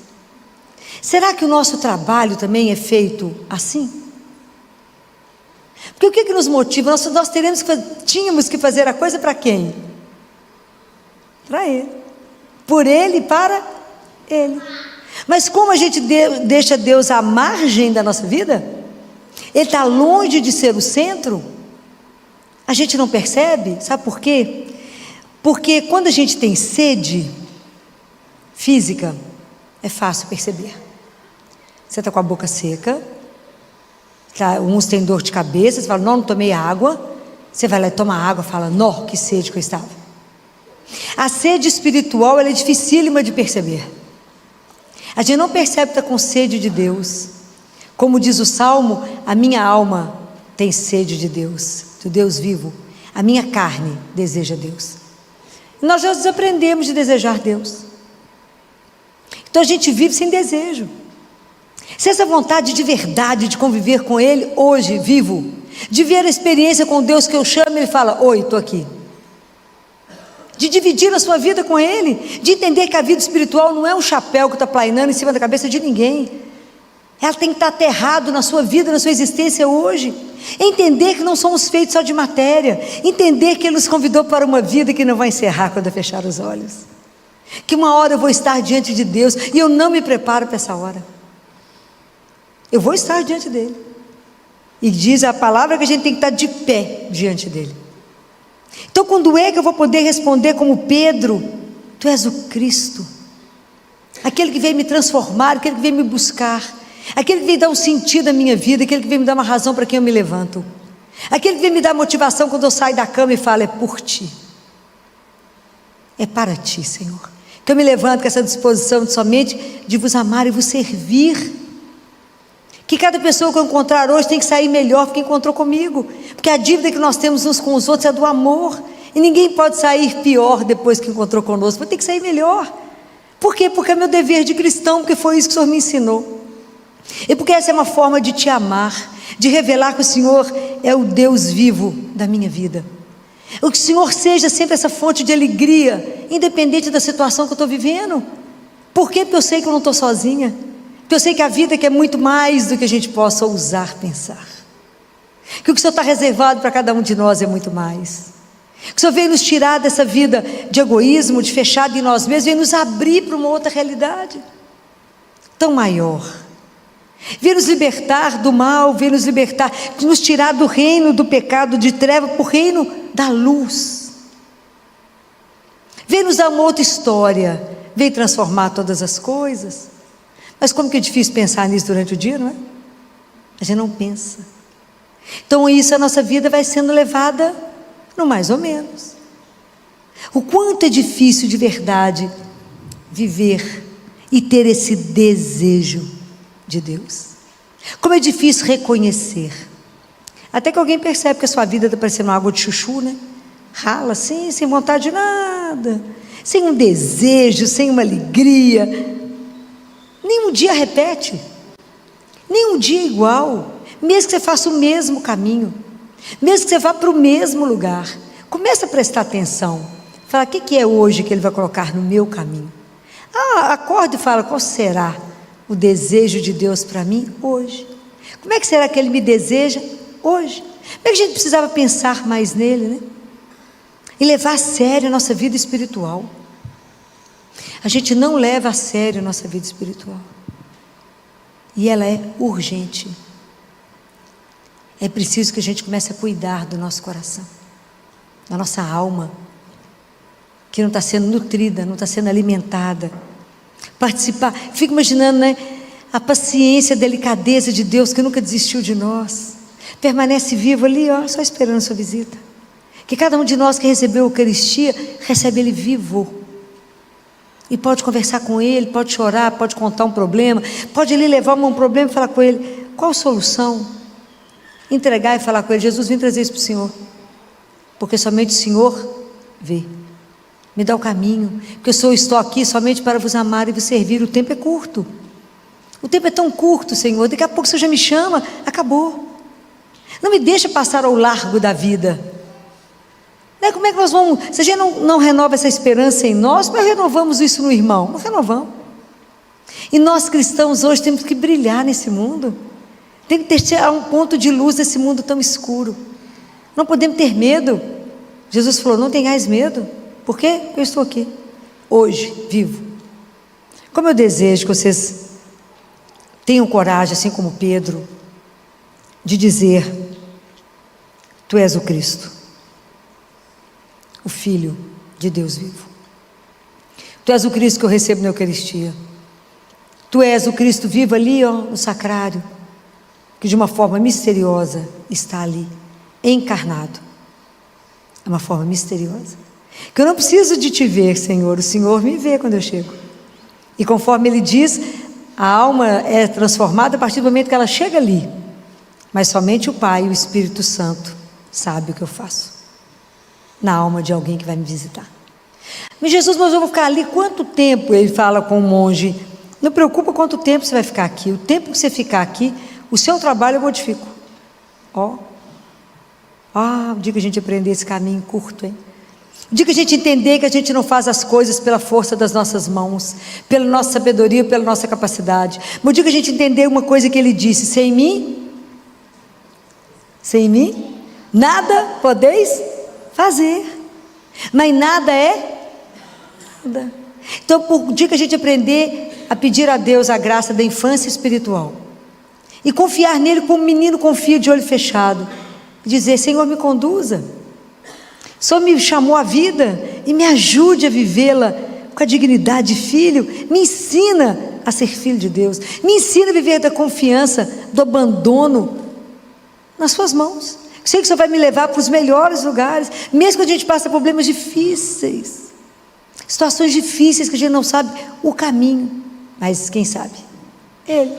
Será que o nosso trabalho também é feito assim? Porque o que nos motiva? Nós tínhamos que fazer a coisa para quem? Para Ele. Por Ele e para Ele. Mas como a gente deixa Deus à margem da nossa vida, Ele está longe de ser o centro, a gente não percebe. Sabe por quê? Porque quando a gente tem sede física, é fácil perceber. Você está com a boca seca, uns têm dor de cabeça, você fala, não tomei água. Você vai lá e toma água, fala, nó, que sede que eu estava. A sede espiritual, ela é dificílima de perceber. A gente não percebe que está com sede de Deus. Como diz o Salmo, a minha alma tem sede de Deus, do Deus vivo. A minha carne deseja Deus. E nós já desaprendemos de desejar Deus. Então a gente vive sem desejo. Se essa vontade de verdade de conviver com Ele, hoje, vivo, de ver a experiência com Deus que eu chamo, Ele fala, oi, estou aqui. De dividir a sua vida com Ele, de entender que a vida espiritual não é um chapéu que está plainando em cima da cabeça de ninguém. Ela tem que estar aterrado na sua vida, na sua existência hoje. Entender que não somos feitos só de matéria. Entender que Ele nos convidou para uma vida que não vai encerrar quando eu fechar os olhos. Que uma hora eu vou estar diante de Deus e eu não me preparo para essa hora. Eu vou estar diante dEle. E diz a palavra que a gente tem que estar de pé diante dEle. Então quando é que eu vou poder responder como Pedro? Tu és o Cristo, aquele que veio me transformar, aquele que veio me buscar, aquele que veio dar um sentido à minha vida, aquele que veio me dar uma razão para quem eu me levanto, aquele que veio me dar motivação quando eu saio da cama e falo, é por Ti, é para Ti, Senhor, que eu me levanto com essa disposição de somente de vos amar e vos servir. Que cada pessoa que eu encontrar hoje tem que sair melhor do que encontrou comigo, porque a dívida que nós temos uns com os outros é do amor, e ninguém pode sair pior depois que encontrou conosco, vai ter que sair melhor. Por quê? Porque é meu dever de cristão, porque foi isso que o Senhor me ensinou, e porque essa é uma forma de te amar, de revelar que o Senhor é o Deus vivo da minha vida. O que o Senhor seja sempre essa fonte de alegria, independente da situação que eu estou vivendo. Por quê? Porque eu sei que eu não estou sozinha, porque eu sei que a vida é muito mais do que a gente possa ousar pensar, que o que o Senhor está reservado para cada um de nós é muito mais, que o Senhor veio nos tirar dessa vida de egoísmo, de fechado em nós mesmos, veio nos abrir para uma outra realidade tão maior, veio nos libertar do mal, veio nos libertar, nos tirar do reino do pecado, de treva, para o reino da luz, veio nos dar uma outra história, veio transformar todas as coisas. Mas como que é difícil pensar nisso durante o dia, não é? A gente não pensa. Então isso, a nossa vida vai sendo levada no mais ou menos. O quanto é difícil de verdade viver e ter esse desejo de Deus. Como é difícil reconhecer. Até que alguém percebe que a sua vida está parecendo uma água de chuchu, né? Rala assim, sem vontade de nada, sem um desejo, sem uma alegria. Nenhum dia repete, nenhum dia é igual, mesmo que você faça o mesmo caminho, mesmo que você vá para o mesmo lugar, comece a prestar atenção, fala, o que é hoje que Ele vai colocar no meu caminho? Acorda e fala, qual será o desejo de Deus para mim hoje? Como é que será que Ele me deseja hoje? Como é que a gente precisava pensar mais nele, né? E levar a sério a nossa vida espiritual. A gente não leva a sério a nossa vida espiritual, e ela é urgente. É preciso que a gente comece a cuidar do nosso coração, da nossa alma, que não está sendo nutrida, não está sendo alimentada. Participar, fico imaginando, né, a paciência, a delicadeza de Deus, que nunca desistiu de nós, permanece vivo ali, ó, só esperando a sua visita. Que cada um de nós que recebeu a Eucaristia, recebe Ele vivo, e pode conversar com Ele, pode chorar, pode contar um problema, pode Ele levar um problema e falar com Ele, qual a solução? Entregar e falar com Ele, Jesus, vim trazer isso para o Senhor, porque somente o Senhor vê, me dá o caminho, porque eu estou aqui somente para vos amar e vos servir. O tempo é curto, o tempo é tão curto, Senhor, daqui a pouco o Senhor já me chama, acabou, não me deixa passar ao largo da vida. Como é que nós vamos, se a gente não renova essa esperança em nós, nós renovamos isso no irmão? Nós renovamos. E nós cristãos hoje temos que brilhar nesse mundo, tem que ter um ponto de luz nesse mundo tão escuro, não podemos ter medo. Jesus falou, não tenhais medo. Por quê? Porque eu estou aqui, hoje, vivo. Como eu desejo que vocês tenham coragem, assim como Pedro, de dizer, Tu és o Cristo, o Filho de Deus vivo. Tu és o Cristo que eu recebo na Eucaristia. Tu és o Cristo vivo ali, ó, no sacrário, que de uma forma misteriosa está ali, encarnado. É uma forma misteriosa, que eu não preciso de te ver, Senhor, o Senhor me vê quando eu chego. E conforme Ele diz, a alma é transformada a partir do momento que ela chega ali, mas somente o Pai e o Espírito Santo sabem o que eu faço na alma de alguém que vai me visitar. Mas Jesus, mas eu vou ficar ali quanto tempo? Ele fala com o monge, não preocupa quanto tempo você vai ficar aqui, o tempo que você ficar aqui, o seu trabalho eu modifico. O dia que a gente aprender esse caminho curto, hein? O dia que a gente entender que a gente não faz as coisas pela força das nossas mãos, pela nossa sabedoria, pela nossa capacidade. Mas o dia que a gente entender uma coisa que Ele disse, sem mim, nada podeis fazer, mas nada é nada. Então, por dia que a gente aprender a pedir a Deus a graça da infância espiritual e confiar nele como um menino confia de olho fechado, e dizer, Senhor, me conduza, o Senhor me chamou à vida e me ajude a vivê-la com a dignidade de filho, me ensina a ser filho de Deus, me ensina a viver da confiança, do abandono nas suas mãos. Sei que o Senhor vai me levar para os melhores lugares, mesmo que a gente passe problemas difíceis, situações difíceis que a gente não sabe o caminho, mas quem sabe? Ele.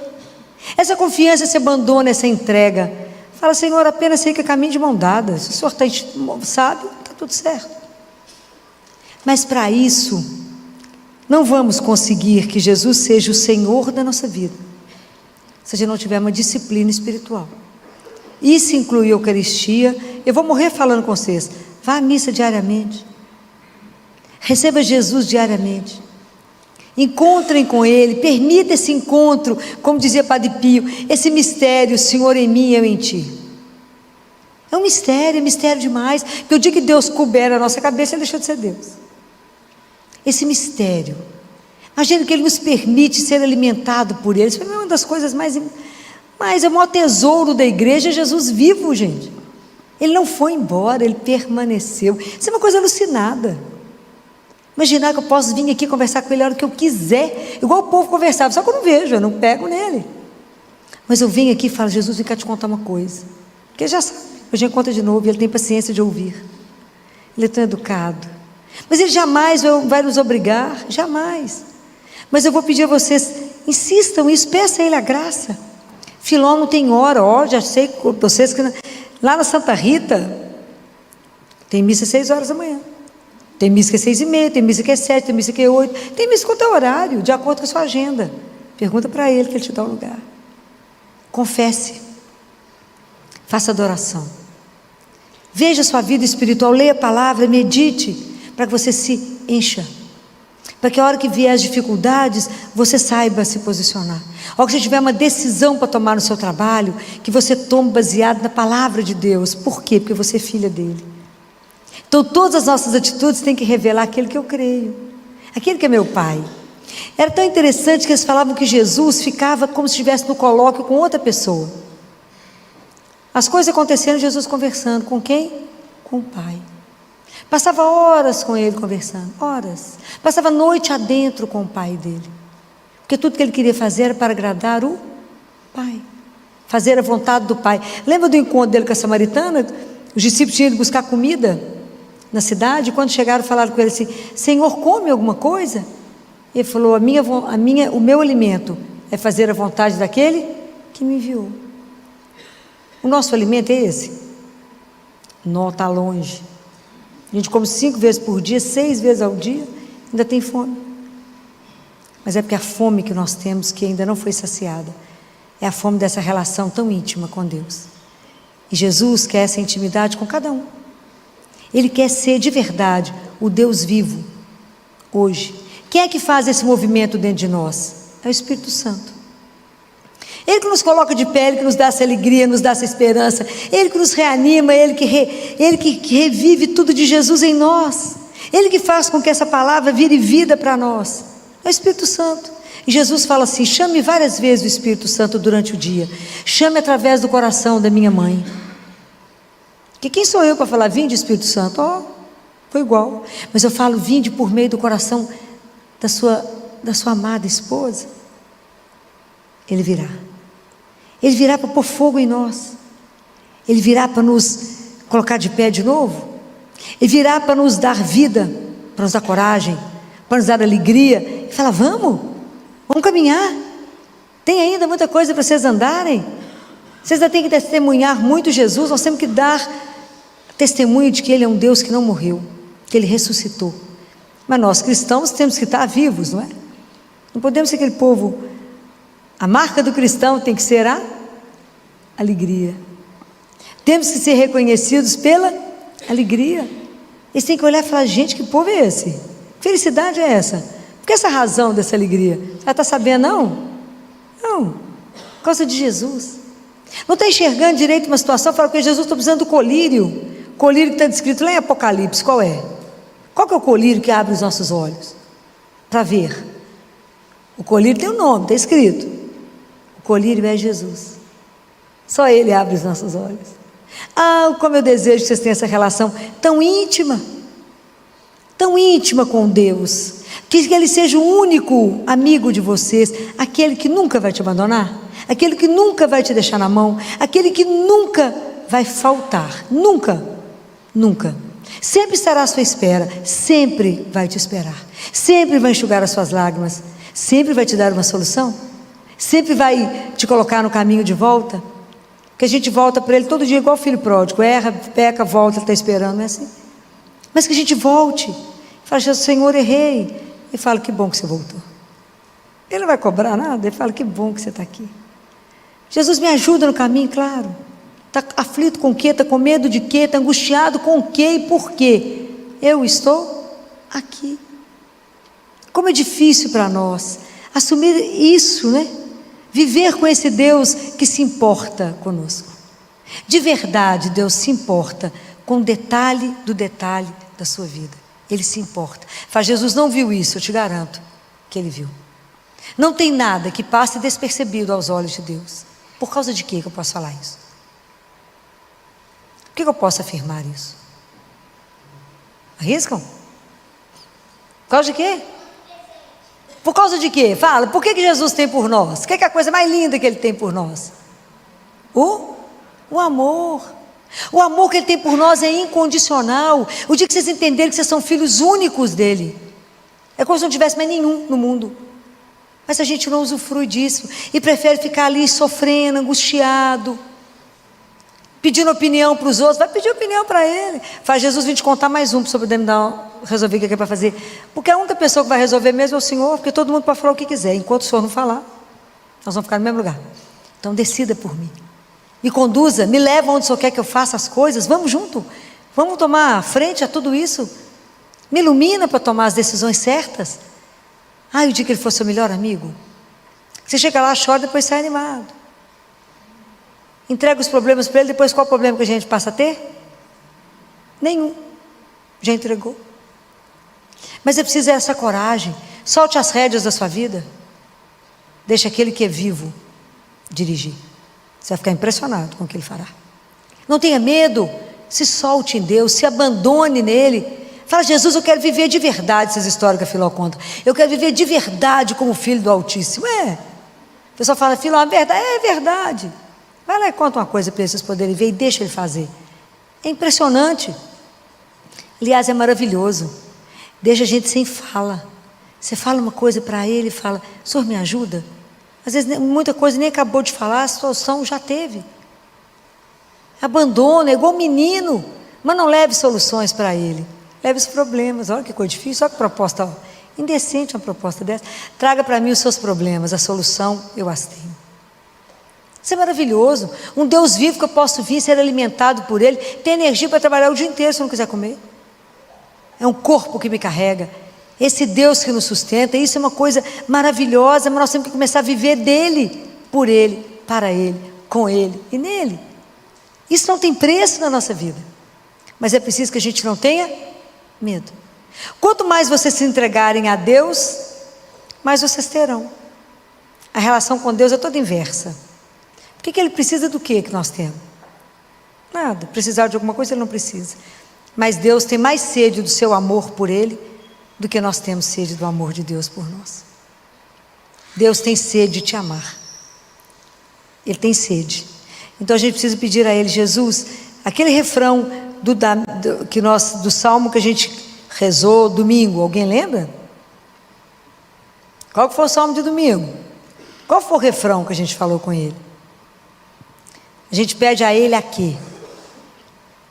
Essa confiança, esse abandono, essa entrega. Fala: Senhor, apenas sei que é caminho de mão dada. Se o Senhor sabe, está tudo certo. Mas para isso, não vamos conseguir que Jesus seja o Senhor da nossa vida se a gente não tiver uma disciplina espiritual. Isso inclui a Eucaristia. Eu vou morrer falando com vocês. Vá à missa diariamente. Receba Jesus diariamente. Encontrem com Ele. Permita esse encontro, como dizia Padre Pio, esse mistério, Senhor em mim, eu em Ti. É mistério demais. Porque o dia que Deus couber a nossa cabeça, Ele deixou de ser Deus. Esse mistério. Imagina que Ele nos permite ser alimentado por Ele. Isso é uma das coisas mais é o maior tesouro da igreja, é Jesus vivo, gente. Ele não foi embora, Ele permaneceu. Isso é uma coisa alucinada. Imaginar que eu posso vir aqui conversar com Ele a hora que eu quiser, igual o povo conversava, só que eu não vejo, eu não pego nele. Mas eu venho aqui e falo: Jesus, vem cá te contar uma coisa. Porque Ele já sabe, hoje conta de novo, e Ele tem paciência de ouvir. Ele é tão educado. Mas Ele jamais vai nos obrigar, jamais. Mas eu vou pedir a vocês, insistam nisso, peça a Ele a graça. Filó não tem hora, já sei com vocês que lá na Santa Rita tem missa às 6 horas da manhã. Tem missa que é 6h30, tem missa que é 7, tem missa que é 8, tem missa quanto é horário, de acordo com a sua agenda. Pergunta para Ele que Ele te dá o lugar. Confesse, faça adoração, veja a sua vida espiritual, leia a palavra, medite, para que você se encha, para que a hora que vier as dificuldades, você saiba se posicionar. A hora que você tiver uma decisão para tomar no seu trabalho, que você tome baseado na palavra de Deus. Por quê? Porque você é filha dele. Então todas as nossas atitudes têm que revelar aquele que eu creio, aquele que é meu Pai. Era tão interessante que eles falavam que Jesus ficava como se estivesse no colóquio com outra pessoa. As coisas acontecendo, Jesus conversando com quem? Com o Pai. Passava horas com Ele conversando, horas. Passava noite adentro com o Pai dele, porque tudo que ele queria fazer era para agradar o Pai, fazer a vontade do Pai. Lembra do encontro dele com a samaritana? Os discípulos tinham ido buscar comida na cidade, quando chegaram, falaram com ele assim: Senhor, come alguma coisa? Ele falou: o meu alimento é fazer a vontade daquele que me enviou. O nosso alimento é esse? Não, está longe. A gente come 5 vezes por dia, 6 vezes ao dia, ainda tem fome. Mas é porque a fome que nós temos, que ainda não foi saciada, é a fome dessa relação tão íntima com Deus. E Jesus quer essa intimidade com cada um. Ele quer ser de verdade o Deus vivo, hoje. Quem é que faz esse movimento dentro de nós? É o Espírito Santo. Ele que nos coloca de pé, Ele que nos dá essa alegria, nos dá essa esperança, Ele que nos reanima, Ele que revive tudo de Jesus em nós, Ele que faz com que essa palavra vire vida para nós. É o Espírito Santo. E Jesus fala assim: chame várias vezes o Espírito Santo durante o dia, chame através do coração da minha mãe. Que quem sou eu para falar vinde Espírito Santo? Foi igual. Mas eu falo vinde por meio do coração da sua amada esposa. Ele virá. Ele virá para pôr fogo em nós. Ele virá para nos colocar de pé de novo. Ele virá para nos dar vida, para nos dar coragem, para nos dar alegria. E fala: vamos caminhar. Tem ainda muita coisa para vocês andarem. Vocês ainda têm que testemunhar muito Jesus. Nós temos que dar testemunho de que Ele é um Deus que não morreu, que Ele ressuscitou. Mas nós cristãos temos que estar vivos, não é? Não podemos ser aquele povo. A marca do cristão tem que ser a alegria. Temos que ser reconhecidos pela alegria. Eles têm que olhar e falar: gente, que povo é esse? Que felicidade é essa? Por que essa razão dessa alegria? Você está sabendo? Não, por causa de Jesus. Não está enxergando direito uma situação, fala que Jesus está precisando do colírio. Colírio que está descrito lá em Apocalipse, qual é? Qual que é o colírio que abre os nossos olhos? Para ver. O colírio tem um nome, está escrito. O colírio é Jesus. Só Ele abre os nossos olhos. Como eu desejo que vocês tenham essa relação tão íntima com Deus, que Ele seja o único amigo de vocês, aquele que nunca vai te abandonar, aquele que nunca vai te deixar na mão, aquele que nunca vai faltar, nunca, sempre estará à sua espera, sempre vai te esperar, sempre vai enxugar as suas lágrimas, sempre vai te dar uma solução. sempre vai te colocar no caminho de volta, que a gente volta para Ele todo dia igual filho pródigo, erra, peca, volta, Ele está esperando, não é assim? Mas que a gente volte, fala, Jesus, Senhor, errei, e fala, que bom que você voltou. Ele não vai cobrar nada, ele fala, que bom que você está aqui. Jesus, me ajuda no caminho, claro. Está aflito com o quê? Está com medo de quê? Está angustiado com o quê e por quê? Eu estou aqui. Como é difícil para nós assumir isso, né? Viver com esse Deus que se importa conosco. De verdade, Deus se importa com o detalhe do detalhe da sua vida. Ele se importa. Faz, Jesus não viu isso, eu te garanto que Ele viu. Não tem nada que passe despercebido aos olhos de Deus. Por causa de quê que eu posso falar isso? Por que eu posso afirmar isso? Arriscam? Por causa de quê? Por causa de quê? Fala, por que Jesus tem por nós? O que é a coisa mais linda que Ele tem por nós? O amor. O amor que Ele tem por nós é incondicional. O dia que vocês entenderem que vocês são filhos únicos dEle, é como se não tivesse mais nenhum no mundo. Mas a gente não usufrui disso e prefere ficar ali sofrendo, angustiado, pedindo opinião para os outros. Vai pedir opinião para Ele. Faz, Jesus, vim te contar mais um para você poder me resolver o que é para fazer. Porque a única pessoa que vai resolver mesmo é o Senhor, porque todo mundo pode falar o que quiser. Enquanto o Senhor não falar, nós vamos ficar no mesmo lugar. Então decida por mim. Me conduza, me leva onde o Senhor quer que eu faça as coisas. Vamos junto. Vamos tomar frente a tudo isso. Me ilumina para tomar as decisões certas. O dia que Ele for seu melhor amigo. Você chega lá, chora, depois sai animado. Entrega os problemas para Ele, depois qual o problema que a gente passa a ter? Nenhum. Já entregou. Mas é preciso essa coragem. Solte as rédeas da sua vida. Deixa aquele que é vivo dirigir. Você vai ficar impressionado com o que Ele fará. Não tenha medo. Se solte em Deus, se abandone nele. Fala, Jesus, eu quero viver de verdade. Essas histórias que a Filó conta. Eu quero viver de verdade como filho do Altíssimo. O pessoal fala, Filó, é verdade. É verdade. Vai lá e conta uma coisa para eles poderem ver e deixa Ele fazer. É impressionante. Aliás, é maravilhoso. Deixa a gente sem fala. Você fala uma coisa para Ele e fala, Senhor, me ajuda. Às vezes muita coisa nem acabou de falar, a solução já teve. Abandona, é igual menino. Mas não leve soluções para Ele. Leve os problemas. Olha que coisa difícil, olha que proposta indecente uma proposta dessa. Traga para mim os seus problemas, a solução eu as tenho. Isso é maravilhoso. Um Deus vivo que eu posso vir, ser alimentado por Ele, ter energia para trabalhar o dia inteiro se eu não quiser comer. É um corpo que me carrega. Esse Deus que nos sustenta, isso é uma coisa maravilhosa, mas nós temos que começar a viver dEle, por Ele, para Ele, com Ele e nele. Isso não tem preço na nossa vida. Mas é preciso que a gente não tenha medo. Quanto mais vocês se entregarem a Deus, mais vocês terão. A relação com Deus é toda inversa. Por que Ele precisa do que nós temos? Nada. Precisar de alguma coisa Ele não precisa. Mas Deus tem mais sede do seu amor por Ele do que nós temos sede do amor de Deus por nós. Deus tem sede de te amar. Ele tem sede. Então a gente precisa pedir a Ele, Jesus, aquele refrão do salmo que a gente rezou domingo, alguém lembra? Qual que foi o salmo de domingo? Qual foi o refrão que a gente falou com Ele? A gente pede a Ele aqui,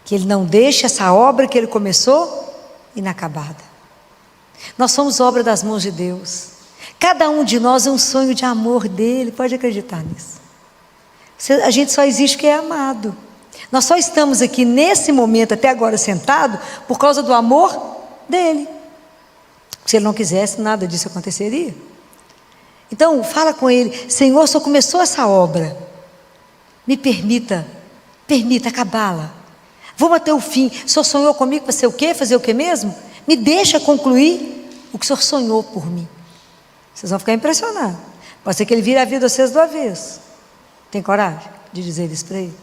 que Ele não deixe essa obra que Ele começou inacabada. Nós somos obra das mãos de Deus. Cada um de nós é um sonho de amor dEle, pode acreditar nisso. A gente só existe porque é amado. Nós só estamos aqui nesse momento, até agora sentado, por causa do amor dEle. Se Ele não quisesse, nada disso aconteceria. Então, fala com Ele, Senhor, o Senhor começou essa obra. Me permita acabá-la. Vamos até o fim. O Senhor sonhou comigo para ser o quê? Fazer o quê mesmo? Me deixa concluir o que o Senhor sonhou por mim. Vocês vão ficar impressionados. Pode ser que Ele vire a vida a vocês do avesso. Tem coragem de dizer isso para Ele?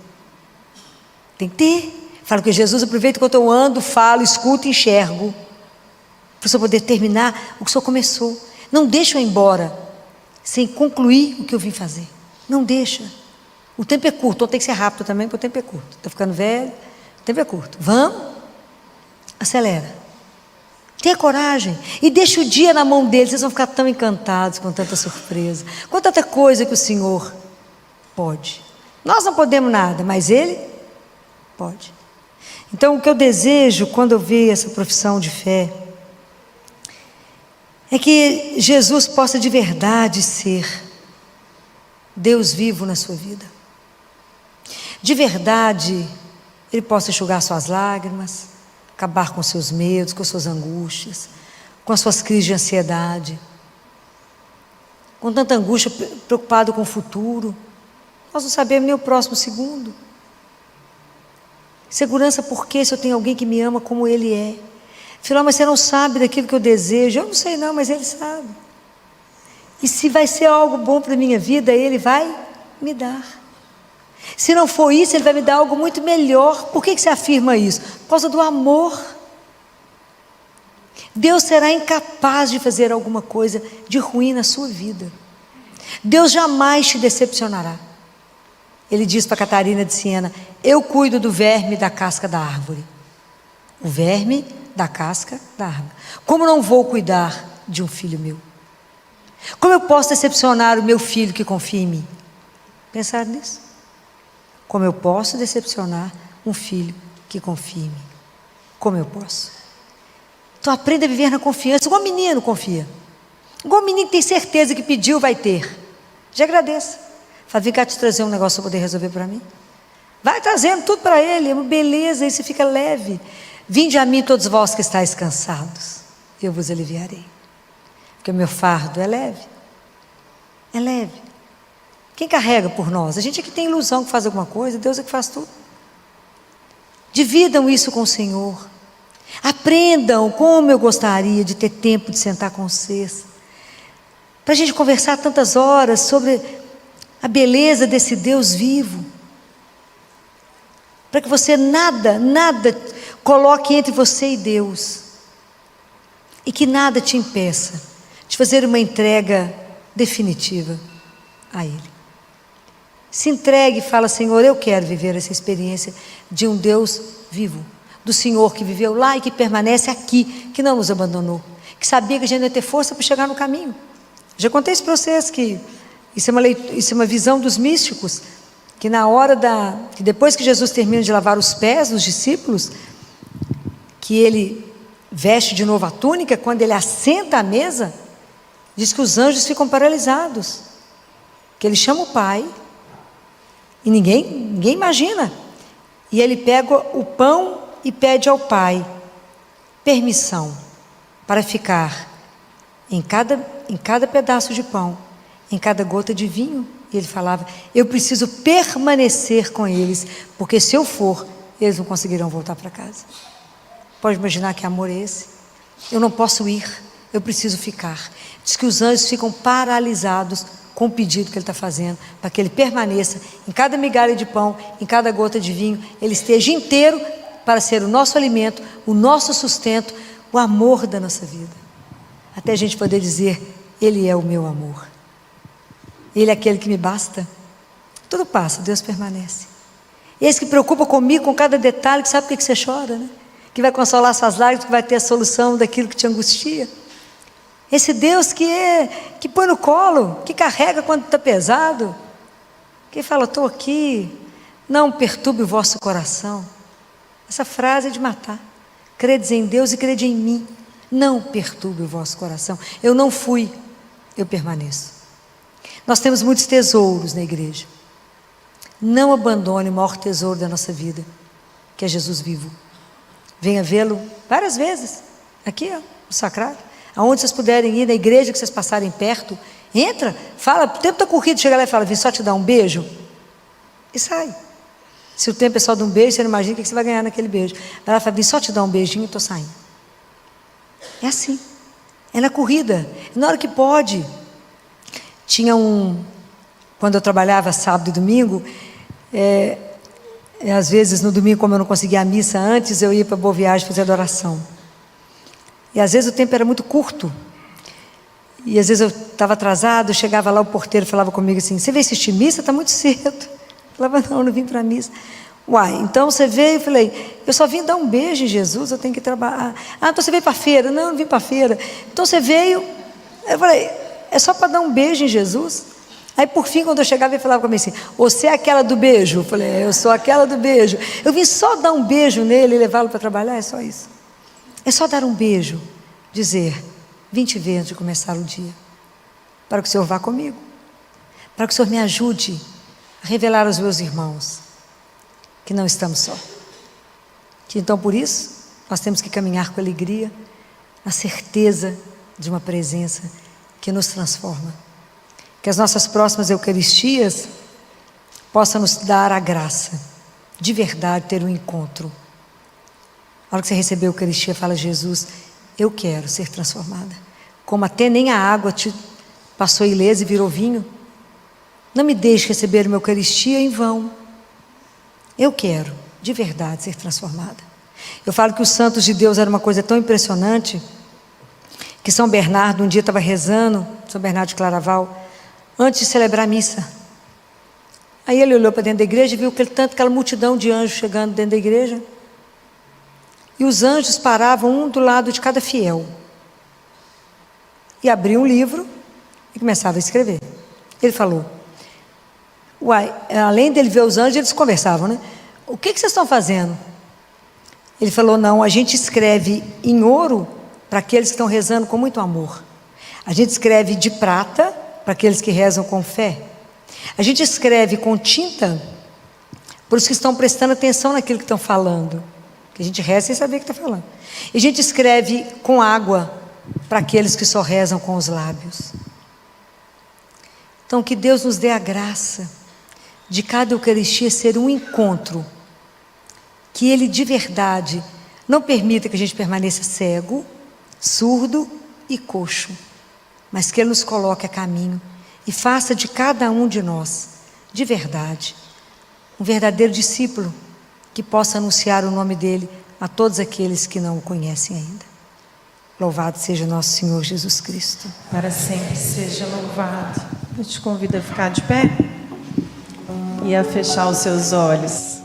Tem que ter. Fala que Jesus, aproveita enquanto eu ando, falo, escuto e enxergo. Para o Senhor poder terminar o que o Senhor começou. Não deixa eu ir embora sem concluir o que eu vim fazer. Não deixa. O tempo é curto, então tem que ser rápido também, porque o tempo é curto. Está ficando velho, o tempo é curto. Vamos, acelera. Tenha coragem e deixe o dia na mão dele. Vocês vão ficar tão encantados com tanta surpresa, com tanta coisa que o Senhor pode. Nós não podemos nada, mas Ele pode. Então o que eu desejo quando eu vejo essa profissão de fé é que Jesus possa de verdade ser Deus vivo na sua vida. De verdade Ele possa enxugar suas lágrimas, acabar com seus medos, com suas angústias, com as suas crises de ansiedade, com tanta angústia, preocupado com o futuro. Nós não sabemos nem o próximo segundo. Segurança porque se eu tenho alguém que me ama como Ele é. Filó, mas você não sabe daquilo que eu desejo. Eu não sei não, mas Ele sabe. E se vai ser algo bom para a minha vida, Ele vai me dar. Se não for isso, Ele vai me dar algo muito melhor. Por que você afirma isso? Por causa do amor. Deus será incapaz de fazer alguma coisa de ruim na sua vida. Deus jamais te decepcionará. Ele diz para Catarina de Siena: eu cuido do verme da casca da árvore. O verme da casca da árvore. Como não vou cuidar de um filho meu? Como eu posso decepcionar o meu filho que confia em mim? Pensar nisso? Como eu posso decepcionar um filho que confia em mim? Como eu posso? Então aprenda a viver na confiança, igual menino confia. Igual menino que tem certeza que pediu, vai ter. Já agradeça. Fala, vem cá te trazer um negócio para poder resolver para mim. Vai trazendo tudo para ele, é uma beleza, aí você fica leve. Vinde a mim todos vós que estáis cansados, eu vos aliviarei. Porque o meu fardo é leve. É leve. Quem carrega por nós? A gente é que tem ilusão que faz alguma coisa, Deus é que faz tudo. Dividam isso com o Senhor. Aprendam como eu gostaria de ter tempo de sentar com vocês, para a gente conversar tantas horas sobre a beleza desse Deus vivo, para que você nada coloque entre você e Deus, e que nada te impeça de fazer uma entrega definitiva a Ele. Se entregue e fala: Senhor, eu quero viver essa experiência de um Deus vivo, do Senhor que viveu lá e que permanece aqui, que não nos abandonou, que sabia que a gente não ia ter força para chegar no caminho. Já contei isso para vocês, que isso é uma visão dos místicos, que na hora que depois que Jesus termina de lavar os pés dos discípulos, que Ele veste de novo a túnica, quando Ele assenta à mesa, diz que os anjos ficam paralisados, que Ele chama o Pai, e ninguém imagina, e Ele pega o pão e pede ao Pai permissão para ficar em cada pedaço de pão, em cada gota de vinho. E Ele falava: eu preciso permanecer com eles, porque se eu for, eles não conseguirão voltar para casa. Pode imaginar que amor é esse? Eu não posso ir, eu preciso ficar. Diz que os anjos ficam paralisados com o pedido que Ele está fazendo, para que Ele permaneça em cada migalha de pão, em cada gota de vinho, Ele esteja inteiro para ser o nosso alimento, o nosso sustento, o amor da nossa vida. Até a gente poder dizer: Ele é o meu amor, Ele é aquele que me basta. Tudo passa, Deus permanece. Esse que preocupa comigo, com cada detalhe, que sabe por que você chora, né? Que vai consolar suas lágrimas, que vai ter a solução daquilo que te angustia. Esse Deus que põe no colo, que carrega quando está pesado, que fala: estou aqui, não perturbe o vosso coração. Essa frase é de matar. Credes em Deus e crede em mim, não perturbe o vosso coração. Eu não fui, eu permaneço. Nós temos muitos tesouros na igreja. Não abandone o maior tesouro da nossa vida, que é Jesus vivo. Venha vê-lo várias vezes, aqui no sacrário, aonde vocês puderem ir, na igreja que vocês passarem perto, entra, fala, o tempo está corrido, chega lá e fala: vem só te dar um beijo, e sai. Se o tempo é só de um beijo, você não imagina o que você vai ganhar naquele beijo. Vai lá e fala: vem só te dar um beijinho e estou saindo. É assim, é na corrida, na hora que pode. Tinha quando eu trabalhava sábado e domingo, às vezes no domingo, como eu não conseguia a missa antes, eu ia para Boa Viagem fazer adoração. E às vezes o tempo era muito curto. E às vezes eu estava atrasado, eu chegava lá, o porteiro falava comigo assim: você veio assistir missa? Está muito cedo. Eu falava: não vim para a missa. Uai, então você veio, eu falei, eu só vim dar um beijo em Jesus, eu tenho que trabalhar. Ah, então você veio para a feira? Não, não vim para a feira. Então você veio, eu falei, é só para dar um beijo em Jesus? Aí por fim, quando eu chegava, ele falava comigo assim, você é aquela do beijo? Eu falei, eu sou aquela do beijo. Eu vim só dar um beijo nele e levá-lo para trabalhar, é só isso. É só dar um beijo, dizer, vim te ver antes de começar o dia, para que o Senhor vá comigo, para que o Senhor me ajude a revelar aos meus irmãos que não estamos só. Que então por isso nós temos que caminhar com alegria, na certeza de uma presença que nos transforma. Que as nossas próximas Eucaristias possam nos dar a graça de verdade ter um encontro. A hora que você receber a Eucaristia, fala, Jesus, eu quero ser transformada. Como até nem a água te passou ilesa e virou vinho, não me deixe receber uma Eucaristia em vão. Eu quero, de verdade, ser transformada. Eu falo que os santos de Deus era uma coisa tão impressionante, que São Bernardo um dia estava rezando, São Bernardo de Claraval, antes de celebrar a missa. Aí ele olhou para dentro da igreja e viu aquela multidão de anjos chegando dentro da igreja. E os anjos paravam um do lado de cada fiel. E abriam um livro e começava a escrever. Ele falou, uai, além dele ver os anjos, eles conversavam, né? O que vocês estão fazendo? Ele falou, não, a gente escreve em ouro para aqueles que estão rezando com muito amor. A gente escreve de prata para aqueles que rezam com fé. A gente escreve com tinta para os que estão prestando atenção naquilo que estão falando. Que a gente reza sem saber o que está falando. E a gente escreve com água para aqueles que só rezam com os lábios. Então que Deus nos dê a graça de cada Eucaristia ser um encontro, que Ele de verdade não permita que a gente permaneça cego, surdo e coxo, mas que Ele nos coloque a caminho e faça de cada um de nós, de verdade, um verdadeiro discípulo que possa anunciar o nome dEle a todos aqueles que não o conhecem ainda. Louvado seja nosso Senhor Jesus Cristo. Para sempre seja louvado. Eu te convido a ficar de pé e a fechar os seus olhos.